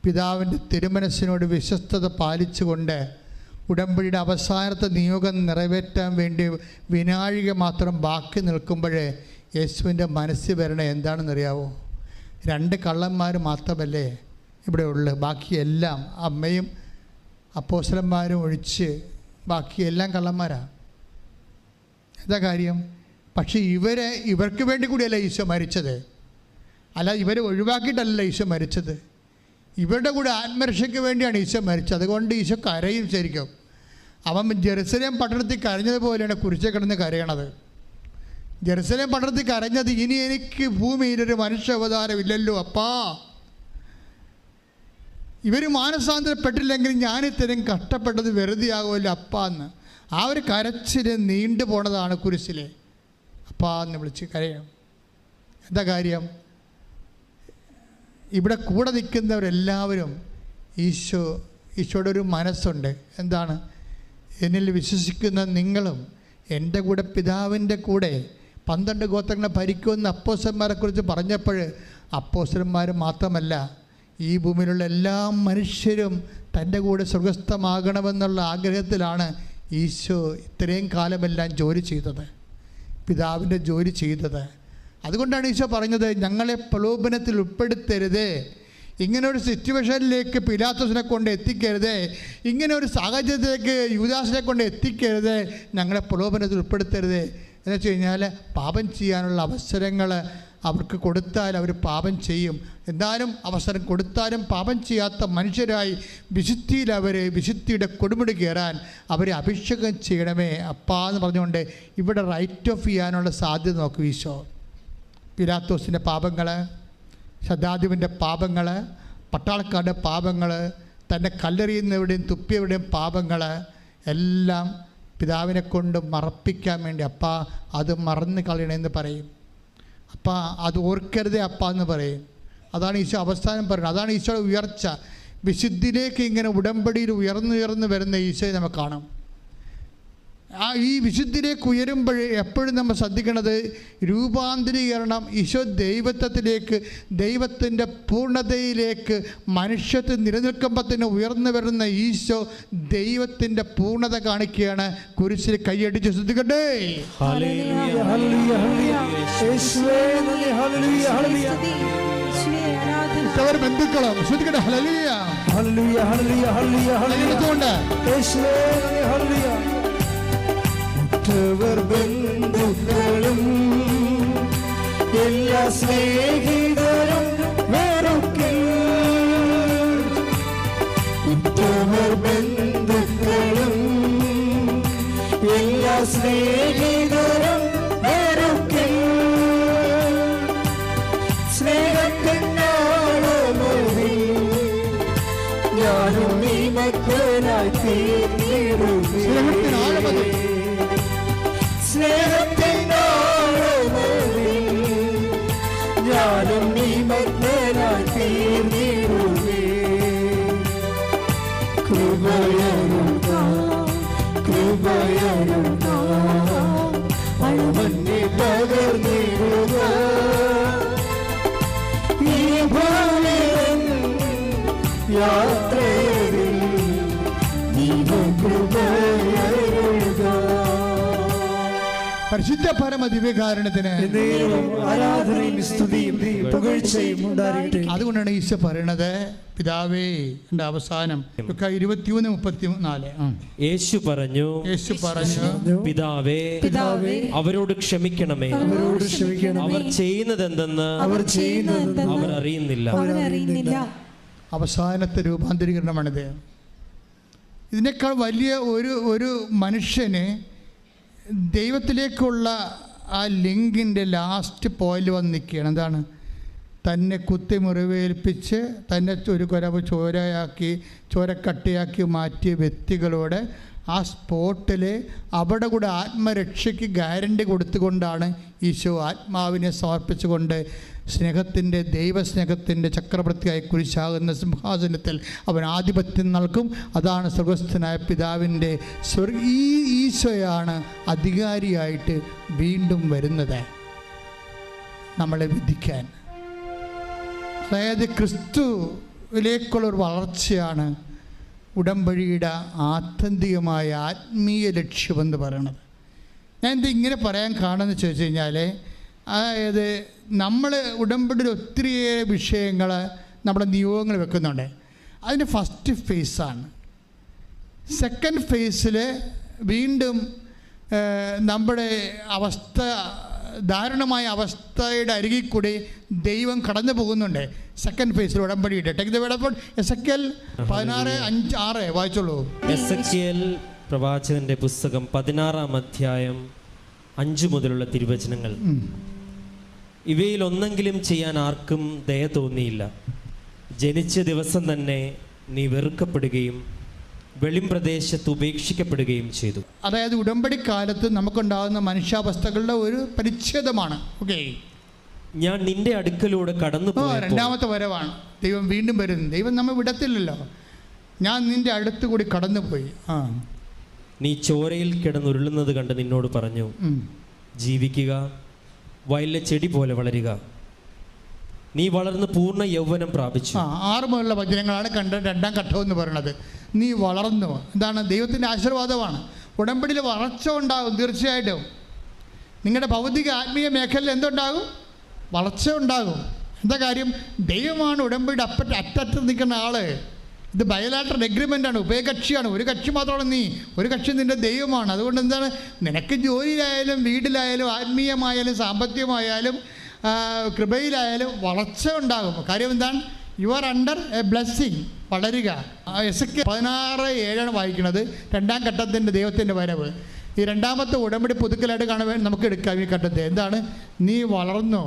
പിതാവിൻ്റെ തിരുമനസ്സിനോട് വിശ്വസ്തത പാലിച്ചുകൊണ്ട് ഉടമ്പടിയുടെ അവസാനത്തെ നിയോഗം നിറവേറ്റാൻ വേണ്ടി വിനാഴിക മാത്രം ബാക്കി നിൽക്കുമ്പോൾ യേശുവിൻ്റെ മനസ്സിൽ വരണ എന്താണെന്നറിയാവോ? 2 കള്ളന്മാർ മാത്രമല്ലേ ഇവിടെ ഉള്ളു. ബാക്കിയെല്ലാം അമ്മയും അപ്പോസ്തലന്മാരും ഒഴിച്ച് ബാക്കിയെല്ലാം കള്ളന്മാരാണ്. എന്താ കാര്യം? പക്ഷേ ഇവർക്ക് വേണ്ടി കൂടിയല്ല ഈശോ മരിച്ചത്. അല്ല, ഇവരെ ഒഴിവാക്കിയിട്ടല്ല ഈശോ മരിച്ചത്. ഇവരുടെ കൂടെ ആത്മരക്ഷയ്ക്ക് വേണ്ടിയാണ് ഈശോ മരിച്ചത്. അതുകൊണ്ട് ഈശോ കരയും. ശരിക്കും അവൻ ജെറുസലേം പട്ടണത്തിൽ കരഞ്ഞതുപോലെയാണ് കുരിശിൽ കിടന്ന് കരയണത്. ജെറുസലേം പട്ടണത്തിൽ കരഞ്ഞത്, ഇനി എനിക്ക് ഭൂമിയിലൊരു മനുഷ്യ അവതാരമില്ലല്ലോ അപ്പാ, ഇവർ മാനസാന്തരപ്പെട്ടില്ലെങ്കിൽ ഞാനിത്തരം കഷ്ടപ്പെട്ടത് വെറുതെ ആകുമല്ലോ അപ്പാ എന്ന്. ആ ഒരു കരച്ചിൽ നീണ്ടു പോണതാണ് കുരിശിൽ. അപ്പാ എന്ന് വിളിച്ച് കരയും. എന്താ കാര്യം? ഇവിടെ കൂടെ നിൽക്കുന്നവരെല്ലാവരും ഈശോയുടെ ഒരു മനസ്സുണ്ട്. എന്താണ്? എന്നിൽ വിശ്വസിക്കുന്ന നിങ്ങളും എൻ്റെ കൂടെ പിതാവിൻ്റെ കൂടെ 12 ഗോത്രങ്ങളെ ഭരിക്കുമെന്ന് അപ്പോസ്തലന്മാരെക്കുറിച്ച് പറഞ്ഞപ്പോൾ അപ്പോസ്തലന്മാർ മാത്രമല്ല, ഈ ഭൂമിയിലുള്ള എല്ലാ മനുഷ്യരും തൻ്റെ കൂടെ സ്വർഗസ്ഥമാകണമെന്നുള്ള ആഗ്രഹത്തിലാണ് ഈശോ ഇത്രയും കാലമെല്ലാം ജോലി ചെയ്തത്, പിതാവിൻ്റെ ജോലി ചെയ്തത്. അതുകൊണ്ടാണ് ഈശോ പറഞ്ഞത്, ഞങ്ങളെ പ്രലോഭനത്തിൽ ഉൾപ്പെടുത്തരുതേ, ഇങ്ങനെ ഒരു സിറ്റുവേഷനിലേക്ക് പിലാത്തോസിനെ കൊണ്ട് എത്തിക്കരുതേ, ഇങ്ങനെ ഒരു സാഹചര്യത്തിലേക്ക് യൂദാസിനെ കൊണ്ട് എത്തിക്കരുതേ, ഞങ്ങളെ പ്രലോഭനത്തിൽ ഉൾപ്പെടുത്തരുതേ. എന്ന് വെച്ച് കഴിഞ്ഞാൽ പാപം ചെയ്യാനുള്ള അവസരങ്ങൾ അവർക്ക് കൊടുത്താൽ അവർ പാപം ചെയ്യും. എന്നാലും അവസരം കൊടുത്താലും പാപം ചെയ്യാത്ത മനുഷ്യരായി വിശുദ്ധിയുടെ കൊടുമുടി കയറാൻ അവരെ അഭിഷേകം ചെയ്യണമേ അപ്പാ എന്ന് പറഞ്ഞുകൊണ്ട് ഇവിടെ റൈറ്റ് ഓഫ് ചെയ്യാനുള്ള സാധ്യത നോക്കും ഈശോ. പിലാത്തോസിൻ്റെ പാപങ്ങൾ, ശതാധിപൻ്റെ പാപങ്ങൾ, പട്ടാളക്കാരുടെ പാപങ്ങൾ, തന്നെ കല്ലെറിയുന്നവരുടെയും തുപ്പിയവരുടെയും പാപങ്ങൾ എല്ലാം പിതാവിനെ കൊണ്ട് മറപ്പിക്കാൻ വേണ്ടി അപ്പാ അത് മറന്നു കളയണമെന്ന് പറയും. അപ്പാ അത് ഓർക്കരുതേ അപ്പാ എന്ന് പറയും. അതാണ് ഈശോ അവസാനം പറയുന്നത്. അതാണ് ഈശോയുടെ ഉയർച്ച. വിശുദ്ധിയിലേക്ക് ഇങ്ങനെ ഉടമ്പടിയിൽ ഉയർന്നു വരുന്ന ഈശോയെ നമുക്ക് കാണാം. ഈ വിശുദ്ധിയിലേക്ക് ഉയരുമ്പോൾ എപ്പോഴും നമ്മൾ ശ്രദ്ധിക്കേണ്ടത് രൂപാന്തരീകരണം. ഈശോ ദൈവത്വത്തിലേക്ക്, ദൈവത്തിൻ്റെ പൂർണ്ണതയിലേക്ക് മനുഷ്യത്വ നിലനിൽക്കുമ്പോൾ തന്നെ ഉയർന്നു വരുന്ന ഈശോ ദൈവത്തിൻ്റെ പൂർണ്ണത കാണിക്കുകയാണ്. കുരിശിൽ കൈയടിച്ച് ശ്രദ്ധിക്കട്ടെ. ബന്ധുക്കളും ശ്രദ്ധിക്കട്ടെ. ഹല്ലേലൂയ ഹല്ലേലൂയ ഹല്ലേലൂയ ഹല്ലേലൂയ. ഉറ്റവർ ബന്ധുക്കളും എല്ലാ സ്നേഹിതരും വെറുക്കിൽ, ഉറ്റവർ ബന്ധുക്കളും എല്ലാ സ്നേഹിതരും വെറുക്കിൽ, സ്നേഹത്തിനാളമൊഴി ഞാനും നീ മക്കളായി തീർന്നിടുകേ. സ്നേഹത്തിനാളമൊഴി ഞാനും നീ മക്കളായി തീർന്നിടുകേ. കൃപയരുക അളവന്നെ പകർന്നിടുക. ഈ ഭൂമിയിൽ യാത്രയിൽ ദൈവകൃപയരുക. പരിശുദ്ധ പരമ ദിവ്യകാരുണ്യത്തിന് ആരാധനയും സ്തുതിയും പുകഴ്ചയും ഉണ്ടാകട്ടെ. അതുകൊണ്ടാണ് ഈശോ പറയണത്, പിതാവേ, എൻ്റെ അവസാനം 21:34. യേശു പറഞ്ഞു പിതാവേ, അവരോട് ക്ഷമിക്കണമേ, അവർ ചെയ്യുന്നതെന്തെന്ന് അവർ അറിയുന്നില്ല. അവസാനത്തെ രൂപാന്തരീകരണമാണിത്. ഇതിനേക്കാൾ വലിയ ഒരു മനുഷ്യന് ദൈവത്തിലേക്കുള്ള ആ ലിങ്കിൻ്റെ ലാസ്റ്റ് പോയിന്റ് വന്ന് നിൽക്കുകയാണ്. എന്താണ്? തന്നെ കുത്തി മുറിവേൽപ്പിച്ച് തന്നെ ഒരു കുരവ് ചോരക്കട്ടയാക്കി മാറ്റിയ വ്യക്തികളോട് ആ സ്പോട്ടിൽ അവിടെ കൂടെ ആത്മരക്ഷയ്ക്ക് ഗ്യാരണ്ടി കൊടുത്തുകൊണ്ടാണ് ഈശോ ആത്മാവിനെ സമർപ്പിച്ചുകൊണ്ട് സ്നേഹത്തിൻ്റെ ദൈവസ്നേഹത്തിൻ്റെ ചക്രവർത്തിയായി കുരിശാകുന്ന സിംഹാസനത്തിൽ അവൻ ആധിപത്യം നൽകും. അതാണ് സ്വർഗസ്ഥനായ പിതാവിൻ്റെ ഈ ഈശോയാണ് അധികാരിയായിട്ട് വീണ്ടും വരുന്നത് നമ്മളെ വിധിക്കാൻ. അതായത് ക്രിസ്തുവിലേക്കുള്ളൊരു വളർച്ചയാണ് ഉടമ്പടിയുടെ ആത്യന്തികമായ ആത്മീയ ലക്ഷ്യമെന്ന് പറയണത്. ഞാൻ ഇത് ഇങ്ങനെ പറയാൻ കാണുമെന്ന് ചോദിച്ചു കഴിഞ്ഞാൽ, അതായത് നമ്മൾ ഉടമ്പടിയിൽ ഒത്തിരിയേറെ വിഷയങ്ങൾ നമ്മുടെ നിയോഗങ്ങൾ വെക്കുന്നുണ്ട്. അതിൻ്റെ ഫസ്റ്റ് ഫേസാണ്. സെക്കൻഡ് ഫേസിൽ വീണ്ടും നമ്മുടെ അവസ്ഥ, ദാരുണമായ അവസ്ഥയുടെ അരികിൽ കൂടി ദൈവം കടന്നു പോകുന്നുണ്ട്. സെക്കൻഡ് ഫേസിൽ ഉടമ്പടിയിട്ട് take the word of God. എസെക്കിയേൽ 16:5-6 വായിച്ചോളൂ. എസെക്കിയേൽ പ്രവാചകന്റെ പുസ്തകം 16-ാം അധ്യായം 5 മുതലുള്ള തിരുവചനങ്ങൾ. ഇവയിൽ ഒന്നെങ്കിലും ചെയ്യാൻ ആർക്കും ദയ തോന്നിയില്ല. ജനിച്ച ദിവസം തന്നെ നീ വെറുക്കപ്പെടുകയും വെളിംപ്രദേശത്ത് ഉപേക്ഷിക്കപ്പെടുകയും ചെയ്തു. അതായത് ഉടമ്പടി കാലത്ത് നമുക്കുണ്ടാകുന്ന മനുഷ്യാവസ്ഥകളുടെ ഒരു പരിച്ഛേദമാണ്. ഓക്കെ, ഞാൻ നിന്റെ അടുക്കലൂടെ കടന്നു പോയി. രണ്ടാമത്തെ വരവാണ്. ദൈവം വീണ്ടും വരുന്നു. ദൈവം നമ്മെ വിടത്തില്ലല്ലോ. ഞാൻ നിന്റെ അടുത്ത് കൂടി കടന്നുപോയി. നീ ചോരയിൽ കിടന്നുരുളുന്നത് കണ്ട് നിന്നോട് പറഞ്ഞു, ജീവിക്കുക, വയലിലെ ചെടി പോലെ വളരുക. നീ വളർന്ന് പൂർണ്ണ യൗവനം പ്രാപിച്ചു. 6 മുതലുള്ള വചനങ്ങളാണ് രണ്ടാം ഘട്ടം എന്ന് പറയുന്നത്. നീ വളർന്നു. എന്താണ്? ദൈവത്തിൻ്റെ ആശീർവാദമാണ്. ഉടമ്പടിയിൽ വളർച്ച ഉണ്ടാകും തീർച്ചയായിട്ടും. നിങ്ങളുടെ ഭൗതിക ആത്മീയ മേഖലയിൽ എന്തുണ്ടാകും? വളർച്ച ഉണ്ടാകും. എന്താ കാര്യം? ദൈവമാണ് ഉടമ്പടിയുടെ അറ്റത്ത് നിൽക്കുന്ന ആള്. ഇത് ബയലാറ്ററൽ എഗ്രിമെൻ്റാണ്, ഉഭയകക്ഷിയാണ്. ഒരു കക്ഷി മാത്രമാണ് നീ, ഒരു കക്ഷി നിൻ്റെ ദൈവമാണ്. അതുകൊണ്ട് എന്താണ്, നിനക്ക് ജോലിയിലായാലും വീട്ടിലായാലും ആത്മീയമായാലും സാമ്പത്തികമായാലും കൃപയിലായാലും വളർച്ച ഉണ്ടാകും. കാര്യം എന്താണ്? You are under A blessing. വളരുക. എസെക്കിയേൽ 16:7 വായിക്കുന്നത്. രണ്ടാം ഘട്ടത്തിൻ്റെ ദൈവത്തിൻ്റെ വരവ്. ഈ രണ്ടാമത്തെ ഉടമ്പടി പുതുക്കലായിട്ട് കാണാൻ നമുക്ക് എടുക്കാം ഈ ഘട്ടത്തെ. എന്താണ്? നീ വളർന്നു,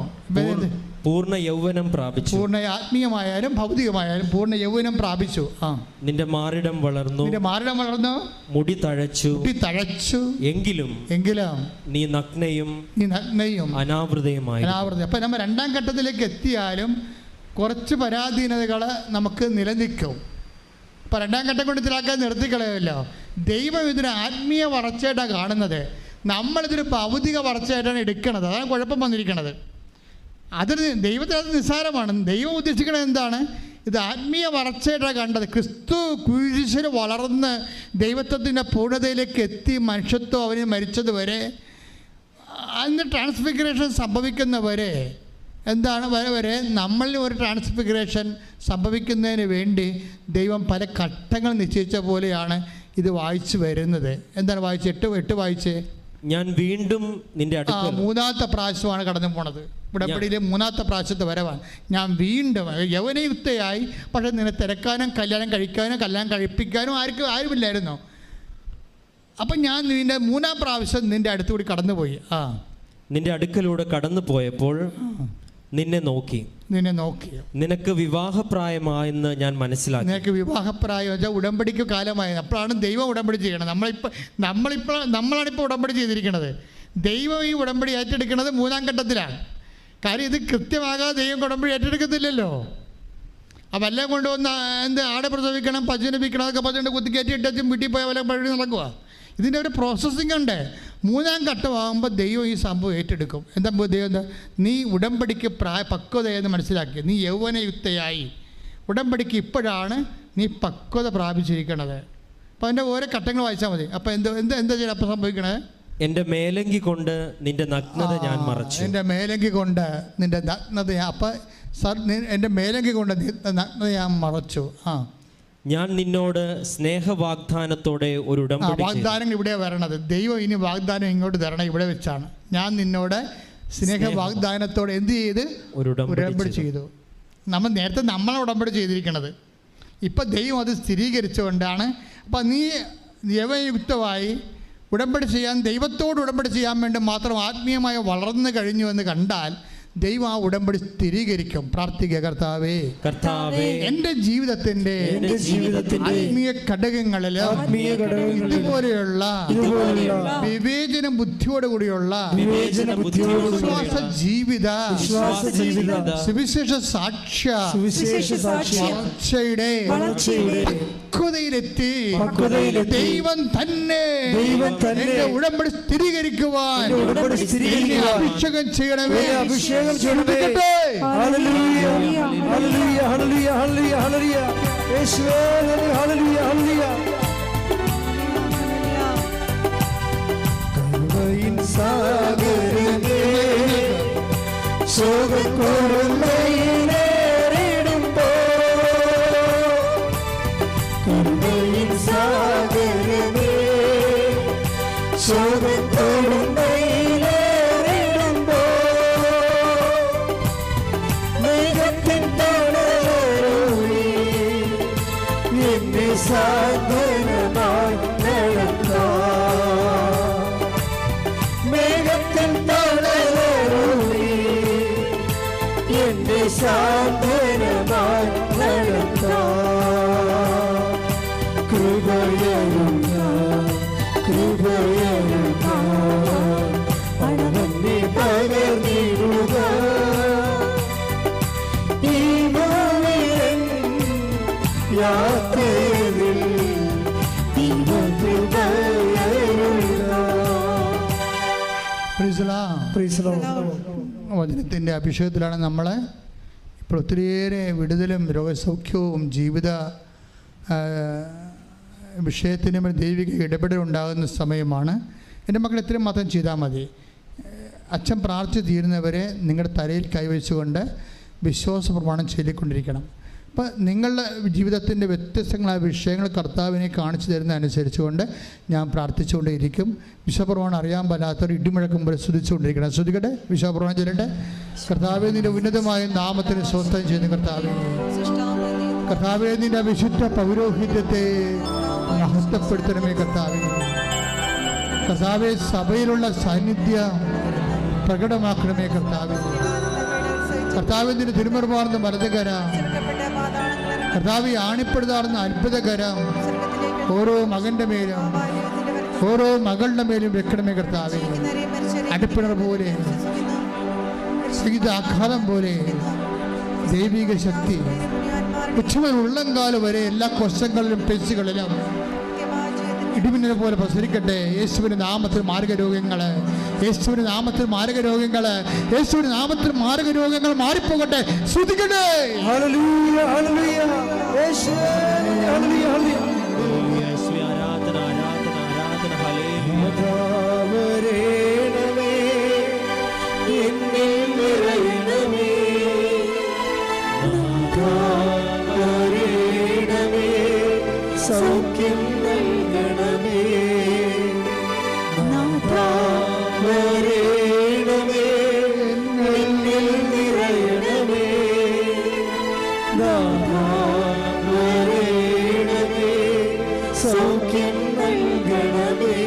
പൂർണ്ണ യൗവനം പ്രാപിച്ചു. പൂർണ്ണ ആത്മീയമായാലും ഭൗതികമായാലും പൂർണ്ണ യൗവനം പ്രാപിച്ചു. നിന്റെ മാറിടം വളർന്നു, മുടി തഴച്ചു. എങ്കിലും നീ നഗ്നയും അനാവൃതയുമായി. അപ്പം നമ്മൾ രണ്ടാം ഘട്ടത്തിലേക്ക് എത്തിയാലും കുറച്ച് പരാധീനതകൾ നമുക്ക് നിലനിൽക്കും. അപ്പം രണ്ടാം ഘട്ടം കൊണ്ട് ഇതിലാക്കാൻ നിർത്തിക്കളയല്ലോ. ദൈവം ഇതിന് ആത്മീയ വളർച്ചയായിട്ടാണ് കാണുന്നത്. നമ്മളിതൊരു ഭൗതിക വളർച്ചയായിട്ടാണ് എടുക്കുന്നത്. അതാണ് കുഴപ്പം വന്നിരിക്കുന്നത്. അതൊരു ദൈവത്തിന് അത് നിസ്സാരമാണ്. ദൈവം ഉദ്ദേശിക്കുന്നത് എന്താണ്? ഇത് ആത്മീയ വളർച്ചയായിട്ടാണ് കണ്ടത്. ക്രിസ്തു കുരിശിൽ വളർന്ന് ദൈവത്വത്തിൻ്റെ പൂർണ്ണതയിലേക്ക് എത്തി മനുഷ്യത്വം അവന് മരിച്ചത് വരെ, അതിന് ട്രാൻസ്ഫിഗറേഷൻ സംഭവിക്കുന്നവരെ എന്താണ് വരെ നമ്മളിൽ ഒരു ട്രാൻസ്ഫിഗറേഷൻ സംഭവിക്കുന്നതിന് വേണ്ടി ദൈവം പല ഘട്ടങ്ങൾ നിശ്ചയിച്ച പോലെയാണ് ഇത് വായിച്ചു വരുന്നത്. എന്താണ് വായിച്ച് 8 വായിച്ചേ. ഞാൻ വീണ്ടും നിന്റെ അടുക്കൽ. മൂന്നാമത്തെ പ്രാവശ്യമാണ് കടന്നു പോണത്. ഉടമ്പടിയിലെ മൂന്നാമത്തെ പ്രാവശ്യത്തെ വരവാണ്. ഞാൻ വീണ്ടും യൗവനയുക്തയായി. പക്ഷേ നിന്നെ തിരക്കാനും കല്യാണം കഴിപ്പിക്കാനും ആരുമില്ലായിരുന്നു. അപ്പം ഞാൻ നിന്റെ 3-ാം പ്രാവശ്യം നിന്റെ അടുത്തുകൂടി കടന്നുപോയി. നിന്റെ അടുക്കലൂടെ കടന്നു പോയപ്പോൾ നിന്നെ നോക്കി. നിനക്ക് വിവാഹപ്രായമായെന്ന് ഞാൻ മനസ്സിലാക്കി. നിനക്ക് വിവാഹപ്രായം വെച്ചാൽ ഉടമ്പടിക്ക് കാലമായി. അപ്പോഴാണ് ദൈവം ഉടമ്പടി ചെയ്യണം. നമ്മളാണിപ്പോൾ ഉടമ്പടി ചെയ്തിരിക്കുന്നത്. ദൈവം ഈ ഉടമ്പടി ഏറ്റെടുക്കുന്നത് 3-ാം ഘട്ടത്തിലാണ്. കാര്യം ഇത് കൃത്യമാകാതെ ദൈവം ഉടമ്പടി ഏറ്റെടുക്കത്തില്ലല്ലോ. അപ്പം എല്ലാം കൊണ്ടുവന്ന് ആടെ പ്രസവിക്കണം, പശുവിനെ അതൊക്കെ പശുവിൻ്റെ കുത്തിക്കയറ്റി ഇട്ടും വീട്ടിൽ പോയ പോലെ പഴി നടക്കുക. ഇതിൻ്റെ ഒരു പ്രോസസ്സിംഗ് ഉണ്ട്. 3-ാം ഘട്ടമാകുമ്പോൾ ദൈവം ഈ സംഭവം ഏറ്റെടുക്കും. എന്താ ദൈവം? നീ ഉടമ്പടിക്ക് പക്വതയെന്ന് മനസ്സിലാക്കി. നീ യൗവനയുക്തയായി. ഉടമ്പടിക്ക് ഇപ്പോഴാണ് നീ പക്വത പ്രാപിച്ചിരിക്കണത്. അപ്പോൾ അതിൻ്റെ ഓരോ ഘട്ടങ്ങൾ വായിച്ചാൽ മതി. അപ്പോൾ എന്താ ചെയ്യണം? അപ്പോൾ സംഭവിക്കണേ, എൻ്റെ മേലങ്കി കൊണ്ട് നിന്റെ നഗ്നത ഞാൻ മറച്ചു. എൻ്റെ മേലങ്കി കൊണ്ട് നിന്റെ നഗ്നത, അപ്പം എൻ്റെ മേലങ്കി കൊണ്ട് നഗ്നത ഞാൻ മറച്ചു. ഞാൻ നിന്നോട് സ്നേഹവാഗ്ദാനത്തോടെ ഒരു ഉടമ്പടി. വാഗ്ദാനങ്ങൾ ഇവിടെ വരണത്. ദൈവം ഇനി വാഗ്ദാനം ഇങ്ങോട്ട് തരണം ഇവിടെ വെച്ചാണ്. ഞാൻ നിന്നോട് സ്നേഹവാഗ്ദാനത്തോടെ എന്ത് ചെയ്ത്? ഒരു ഉടമ്പടി ചെയ്തു. നേരത്തെ നമ്മളെ ഉടമ്പടി ചെയ്തിരിക്കണത്. ഇപ്പം ദൈവം അത് സ്ഥിരീകരിച്ചുകൊണ്ടാണ്. അപ്പം നീ ദൈവയുക്തമായി ഉടമ്പടി ചെയ്യാൻ, ദൈവത്തോട് ഉടമ്പടി ചെയ്യാൻ വേണ്ടി മാത്രം ആത്മീയമായി വളർന്നു കഴിഞ്ഞു എന്ന് കണ്ടാൽ ദൈവം ആ ഉടമ്പടി സ്ഥിരീകരിക്കും. പ്രാർത്ഥിക്കുക, കർത്താവേ, എൻ്റെ ജീവിതത്തിൻ്റെ ആത്മീയ ഘടകങ്ങളിൽ ഇതുപോലെയുള്ള വിവേചന ബുദ്ധിയോടുകൂടിയുള്ള വിശ്വാസ ജീവിത സുവിശേഷ സാക്ഷ്യ വളർച്ചയുടെ പക്വതയിലെത്തി ദൈവം തന്നെ ഉടമ്പടി സ്ഥിരീകരിക്കുവാൻ അഭിഷേകം ചെയ്യണമേ. വചനത്തിൻ്റെ അഭിഷേകത്തിലാണ് നമ്മൾ ഇപ്പോൾ ഒത്തിരിയേറെ വിടുതലും രോഗസൗഖ്യവും ജീവിത വിഷയത്തിനും ദൈവിക ഇടപെടലുണ്ടാകുന്ന സമയമാണ്. എൻ്റെ മക്കൾ ഇത്രയും മാത്രം ചെയ്താൽ മതി. അച്ഛൻ പ്രാർത്ഥിച്ച് തീരുന്നവരെ നിങ്ങളുടെ തലയിൽ കൈവച്ചുകൊണ്ട് വിശ്വാസ പ്രമാണം ചൊല്ലിക്കൊണ്ടിരിക്കണം. അപ്പോൾ നിങ്ങളുടെ ജീവിതത്തിൻ്റെ വ്യത്യസ്തങ്ങളായ വിഷയങ്ങൾ കർത്താവിനെ കാണിച്ചു തരുന്ന അനുസരിച്ചുകൊണ്ട് ഞാൻ പ്രാർത്ഥിച്ചുകൊണ്ടേയിരിക്കും. വിശ്വപ്രമാണം അറിയാൻ പറ്റാത്തവർ ഇടിമുഴക്കുമ്പോൾ സ്തുതിച്ചുകൊണ്ടിരിക്കണം. ശ്രുതിക്കട്ടെ, വിശ്വപ്രമാണം ചൊല്ലട്ടെ. കർത്താവേ, നിൻ്റെ ഉന്നതമായ നാമത്തിന് സ്വസ്ഥം ചെയ്യുന്ന കർത്താവേ, കർത്താവേ, നിൻ്റെ വിശുദ്ധ പൗരോഹിത്യത്തെ മഹത്വപ്പെടുത്തണമേ കർത്താവേ. കർത്താവേ, സഭയിലുള്ള സാന്നിധ്യം പ്രകടമാക്കണമേ കർത്താവേ. കർത്താവേ, നിന്റെ തിരുമുറമാർന്ന വലതുകരം, കർത്താവേ, ആണിപ്പെടുത്താറുന്ന അത്ഭുതകരം ഓരോ മകൻ്റെ മേലും ഓരോ മകളുടെ മേലും വെക്കണമേ കർത്താവേ. അടുപ്പിണർ പോലെ, ആഘാതം പോലെ ദൈവിക ശക്തി ഉച്ചമൽ ഉള്ളംകാലം വരെ എല്ലാ കൊശങ്ങളിലും പെശുകളിലും ഇടിമിന്നലെ പോലെ പ്രസരിക്കട്ടെ. യേശുവിൻ്റെ നാമത്തിൽ മാരകരോഗങ്ങൾ, യേശുവിൻ്റെ നാമത്തിൽ മാരകരോഗങ്ങൾ, യേശുവിൻ്റെ നാമത്തിൽ മാരകരോഗങ്ങൾ മാറിപ്പോകട്ടെ. ശ്രുതിക്കട്ടെ. ഹല്ലേലൂയ, ഹല്ലേലൂയ, യേശുവേ, ഹല്ലേലൂയ, ഹല്ലേലൂയ. ആരാധന, ആരാധന, ആരാധന. ഹല്ലേലൂയ. വരേണമേ, എന്നിൽ നിറയണമേ, വരേണമേ, സൗഖ്യം നൽകണമേ, വരേണമേ, എന്നിൽ നിറയണമേ, വരേണമേ, സൗഖ്യം നൽകണമേ.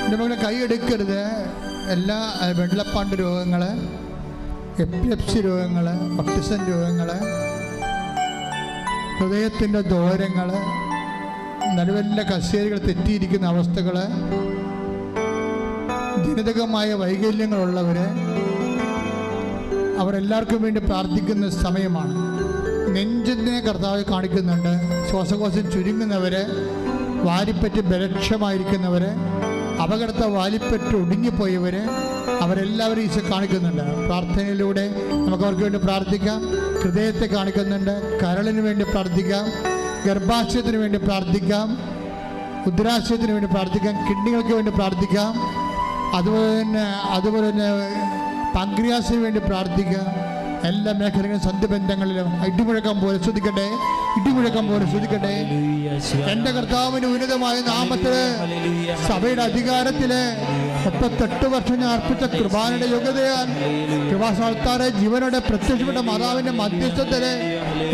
എൻ്റെ മകളെ കൈയെടുക്കരുത്. എല്ലാ വെള്ളപ്പാണ്ട് രോഗങ്ങൾ, എപ്പിലെപ്സി രോഗങ്ങൾ, ഓട്ടിസം രോഗങ്ങൾ, ഹൃദയത്തിൻ്റെ ദോരങ്ങൾ, നടുവലിൻ്റെ കസേരകൾ തെറ്റിയിരിക്കുന്ന അവസ്ഥകൾ, ജനിതകമായ വൈകല്യങ്ങളുള്ളവർ, അവരെല്ലാവർക്കും വേണ്ടി പ്രാർത്ഥിക്കുന്ന സമയമാണ്. നെഞ്ചിനെ കർത്താവ് കാണിക്കുന്നുണ്ട്. ശ്വാസകോശം ചുരുങ്ങുന്നവർ, വാരിപ്പറ്റ് ബലക്ഷമായിരിക്കുന്നവർ, അപകടത്തെ വാലിപ്പറ്റ് ഒടുങ്ങിപ്പോയവർ, അവരെല്ലാവരും ഈശോ കാണിക്കുന്നുണ്ട്. പ്രാർത്ഥനയിലൂടെ നമുക്ക് അവർക്ക് വേണ്ടി പ്രാർത്ഥിക്കാം. ഹൃദയത്തെ കാണിക്കുന്നുണ്ട്. കരളിന് വേണ്ടി പ്രാർത്ഥിക്കാം. ഗർഭാശയത്തിന് വേണ്ടി പ്രാർത്ഥിക്കാം. ഉദരാശയത്തിന് വേണ്ടി പ്രാർത്ഥിക്കാം, കിഡ്നികൾക്ക് വേണ്ടി പ്രാർത്ഥിക്കാം, അതുപോലെ തന്നെ പാങ്ക്രിയാസിന് വേണ്ടി പ്രാർത്ഥിക്കാം. എല്ലാ മേഖലകളിലും സന്ധിബന്ധങ്ങളിലും ഇടിമുഴക്കം പോലെ ശ്രദ്ധിക്കട്ടെ, ഇടിമുഴക്കം പോലെ ശ്രദ്ധിക്കട്ടെ. എൻ്റെ കർത്താവിന് ഉന്നതമായ നാമത്തില് സഭയുടെ അധികാരത്തില് 38 വർഷം ഞാൻ അർപ്പിച്ച കൃപാനയുടെ യോഗ്യതയാൽ കൃപാസ്ഥാനത്താറെ ജീവനോടെ പ്രത്യക്ഷപ്പെട്ട മാതാവിന്റെ മധ്യസ്ഥത്തില്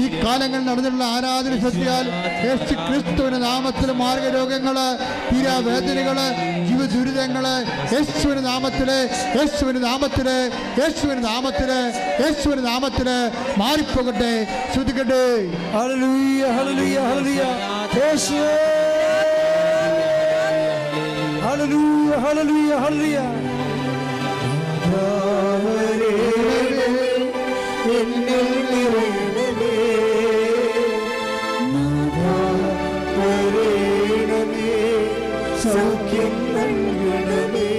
ഈ കാലങ്ങളിൽ നടന്നിട്ടുള്ള ആരാധന ശക്തിയാൽ യേശു ക്രിസ്തുവിന്റെ നാമത്തില് മാർഗരോഗങ്ങള്, തീരാവേദനകള്, ജീവദുരിതങ്ങള് യേശുവിന്റെ നാമത്തില്, യേശുവിന്റെ നാമത്തില്, യേശുവിന്റെ നാമത്തില്, യേശുവിന്റെ നാമത്തില് മാറിപ്പോകട്ടെ. ശ്രദ്ധിക്കട്ടെ. ഹല്ലേലൂയ, ഹല്ലേലൂയ, ഹല്ലേലൂയ. യേശുവേ, ഹല്ലേലൂയ, ഹല്ലേലൂയ, ഹല്ലേലൂയ. എന്നിൽ നിറയണമേ, നാഥാ വരേണമേ, സൗഖ്യം നൽകണമേ,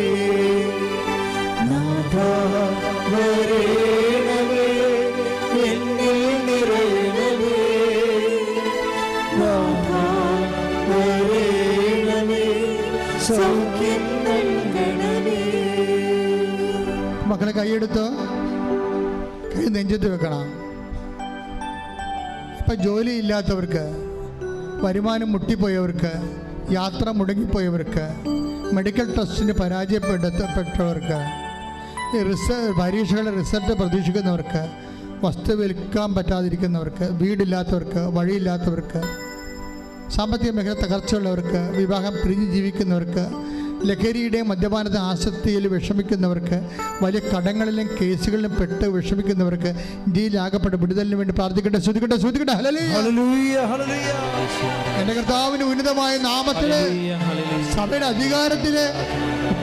നാഥാ വരേണമേ, എന്നിൽ നിറയണമേ, നാഥാ വരേണമേ, സൗഖ്യം നൽകണമേ. മക്കളെ കൈയെടുത്ത് കൈ നെഞ്ചത്ത് വെക്കണം. ഇപ്പം ജോലിയില്ലാത്തവർക്ക്, വരുമാനം മുട്ടിപ്പോയവർക്ക്, യാത്ര മുടങ്ങിപ്പോയവർക്ക്, മെഡിക്കൽ ടെസ്റ്റിന് പരാജയപ്പെട്ടവർക്ക്, പരീക്ഷകളുടെ റിസൾട്ട് പ്രതീക്ഷിക്കുന്നവർക്ക്, വസ്തു വിൽക്കാൻ പറ്റാതിരിക്കുന്നവർക്ക്, വീടില്ലാത്തവർക്ക്, വഴിയില്ലാത്തവർക്ക്, സാമ്പത്തിക മേഖല തകർച്ചയുള്ളവർക്ക്, വിവാഹം പിരിഞ്ഞ് ജീവിക്കുന്നവർക്ക്, ലഹരിയുടെയും മദ്യപാനത്തെ ആസക്തിയിൽ വിഷമിക്കുന്നവർക്ക്, വലിയ കടങ്ങളിലും കേസുകളിലും പെട്ട് വിഷമിക്കുന്നവർക്ക്, ഇന്ത്യയിലാകപ്പെട്ട വിടുതലിന് വേണ്ടി പ്രാർത്ഥിക്കട്ടെ. ശ്രദ്ധിക്കട്ടെ, ശ്രദ്ധിക്കട്ടെ. ഹല്ലേലൂയ, ഹല്ലേലൂയ. എൻ്റെ കർത്താവിന് ഉന്നതമായ നാമത്തില് സഭയുടെ അധികാരത്തില്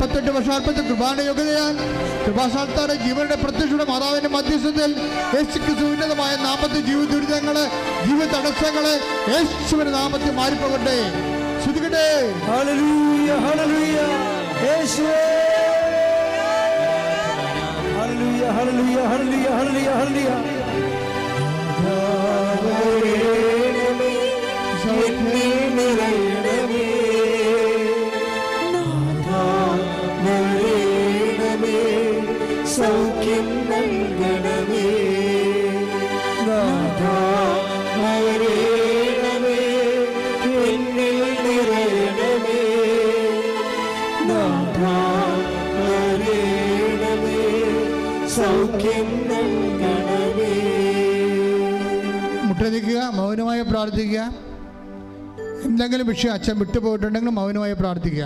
38 വർഷാർപ്പിച്ച കൃപാന്റെ യോഗ്യതയാൽ കൃപാസ്ഥാനത്താറെ ജീവന്റെ പ്രത്യക്ഷയുടെ മാതാവിന്റെ മധ്യസ്ഥത്തിൽ യേശുക്രിസ്തു ഉന്നതമായ നാമത്തിൽ ജീവ ദുരിതങ്ങള്, ജീവ തടസ്സങ്ങള് യേശുവിന്റെ നാമത്തിൽ മാറിപ്പോകട്ടെ. ശ്രദ്ധിക്കട്ടെ. ഹല്ലേലൂയ, ഹല്ലേലൂയ. യേശുവേ, ഹല്ലേലൂയ, ഹല്ലേലൂയ, ഹല്ലേലൂയ, ഹല്ലേലൂയ, ഹല്ലേലൂയ. വരേണമേ, എന്നിൽ നിറയണമേ, നാഥാ വരേണമേ, സൗഖ്യം നൽകണമേ, നാഥാ വരേണമേ, എന്നിൽ നിറയണമേ, നാഥാ വരേണമേ, സൗഖ്യം നൽകണമേ. മുട്ടനിക്കുക, മൗനമായി പ്രാർത്ഥിക്കുക. എന്തെങ്കിലും വിഷയം അച്ഛൻ വിട്ടുപോയിട്ടുണ്ടെങ്കിൽ മൗനമായി പ്രാർത്ഥിക്കുക.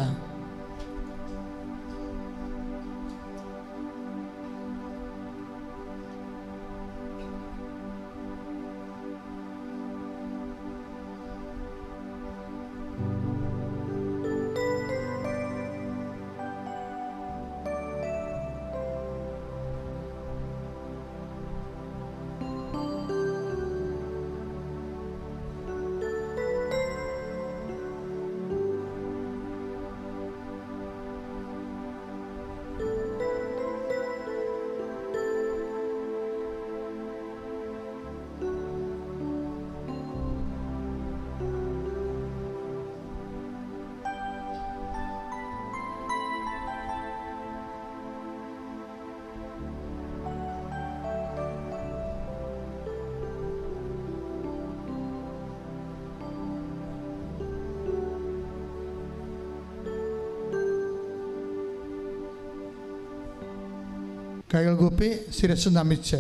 കൈകൾ കൂപ്പി ശിരസ് നമിച്ച്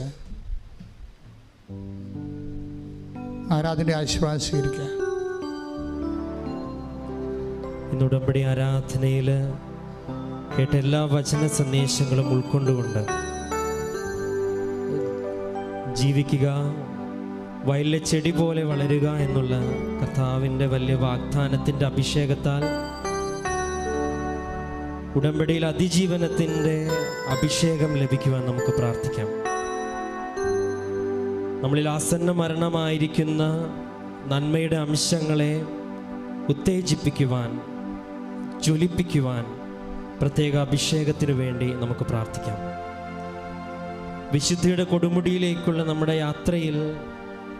ആരാധനയുടെ ആശീർവാദം സ്വീകരിക്കുക. ഇന്ന് ഉടമ്പടി ആരാധനയിൽ കേട്ട എല്ലാ വചന സന്ദേശങ്ങളും ഉൾക്കൊണ്ടുകൊണ്ട് ജീവിക്കുക, വയലിലെ ചെടി പോലെ വളരുക എന്നുള്ള കർത്താവിൻ്റെ വലിയ വാഗ്ദാനത്തിൻ്റെ അഭിഷേകത്താൽ ഉടമ്പടിയിൽ അതിജീവനത്തിൻ്റെ അഭിഷേകം ലഭിക്കുവാൻ നമുക്ക് പ്രാർത്ഥിക്കാം. നമ്മളിൽ ആസന്ന മരണമായിരിക്കുന്ന നന്മയുടെ അംശങ്ങളെ ഉത്തേജിപ്പിക്കുവാൻ, ജ്വലിപ്പിക്കുവാൻ പ്രത്യേക അഭിഷേകത്തിനു വേണ്ടി നമുക്ക് പ്രാർത്ഥിക്കാം. വിശുദ്ധിയുടെ കൊടുമുടിയിലേക്കുള്ള നമ്മുടെ യാത്രയിൽ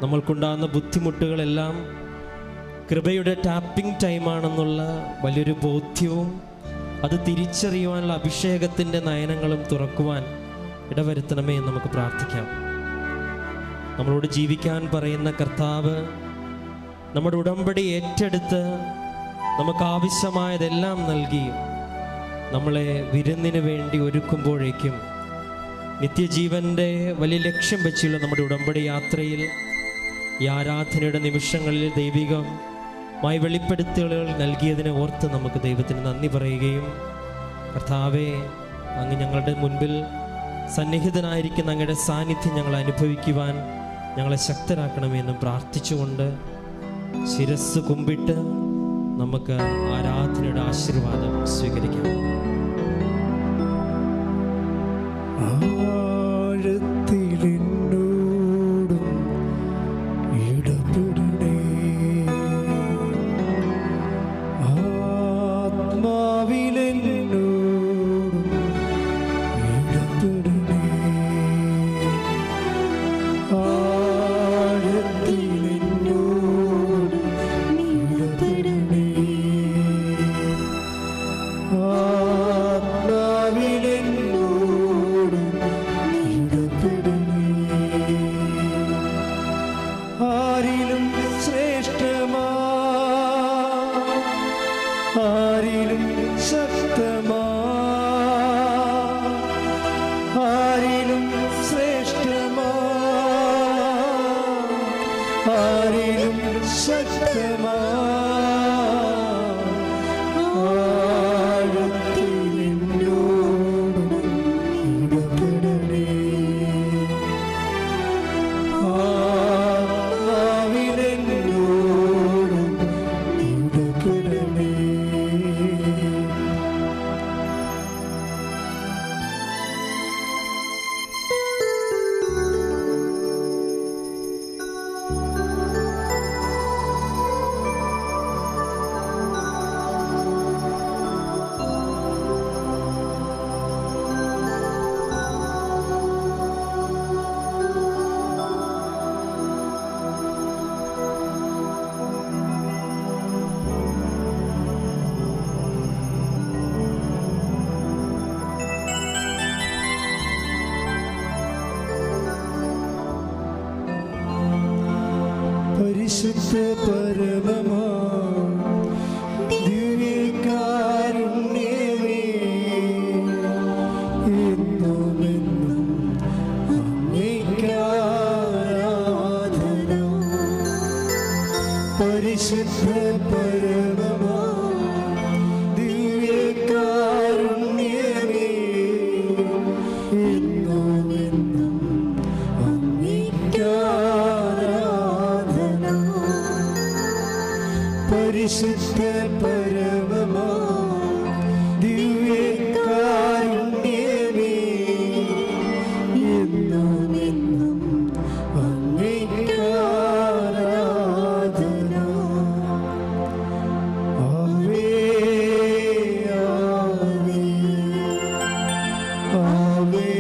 നമ്മൾക്കുണ്ടാകുന്ന ബുദ്ധിമുട്ടുകളെല്ലാം കൃപയുടെ ടാപ്പിംഗ് ടൈമാണെന്നുള്ള വലിയൊരു ബോധ്യവും അത് തിരിച്ചറിയുവാനുള്ള അഭിഷേകത്തിൻ്റെ നയനങ്ങളും തുറക്കുവാൻ ഇടവരുത്തണമേ എന്ന് നമുക്ക് പ്രാർത്ഥിക്കാം. നമ്മളോട് ജീവിക്കാൻ പറയുന്ന കർത്താവ് നമ്മുടെ ഉടമ്പടി ഏറ്റെടുത്ത് നമുക്ക് ആവശ്യമായതെല്ലാം നൽകി നമ്മളെ വിരുന്നിന് വേണ്ടി ഒരുക്കുമ്പോഴേക്കും നിത്യജീവൻ്റെ വലിയ ലക്ഷ്യം വെച്ചുള്ള നമ്മുടെ ഉടമ്പടി യാത്രയിൽ ഈ ആരാധനയുടെ നിമിഷങ്ങളിൽ ദൈവികമായി വെളിപ്പെടുത്തലുകൾ നൽകിയതിനെ ഓർത്ത് നമുക്ക് ദൈവത്തിന് നന്ദി പറയുകയും, കർത്താവേ, അങ്ങ് ഞങ്ങളുടെ മുൻപിൽ സന്നിഹിതനായിരിക്കുന്ന അങ്ങയുടെ സാന്നിധ്യം ഞങ്ങൾ അനുഭവിക്കുവാൻ ഞങ്ങളെ ശക്തരാക്കണമെന്നും പ്രാർത്ഥിച്ചുകൊണ്ട് ശിരസ് കുമ്പിട്ട് നമുക്ക് ആരാധനയുടെ ആശീർവാദം സ്വീകരിക്കാം. ആഴത്തിലെന്നോടും ഇടപെടണേ, ആത്മാവിലെന്നോടും ഇടപെടണേ, ആഴത്തിലെന്നോടും ഇടപെടണേ, ആത്മാവിലെന്നോടും ഇടപെടണേ. ആരിലും ശ്രേഷ്ഠമാ, ആരിലും ശക്തമാ, ആരിലും ശ്രേഷ്ഠമാ, ആരിലും ശക്തമാ, ആഴത്തിലെന്നോടും ഇടപെടണേ, ആത്മാവിലെന്നോടും ഇടപെടണേ. പരിശുദ്ധ പരമമാ ദിവ്യകാരുണ്യമേ, എന്നുമെന്നും അങ്ങേയ്ക്കാരാധന. പരിശുദ്ധ പരമമാ ദിവ്യകാരുണ്യമേ, എന്നുമെന്നും അങ്ങേയ്ക്കാരാധന. പരിശുദ്ധ പരമമാ ദിവ്യകാരുണ്യമേ, എന്നുമെന്നും അങ്ങേയ്ക്കാരാധന. ആവേ ആവേ ആവേ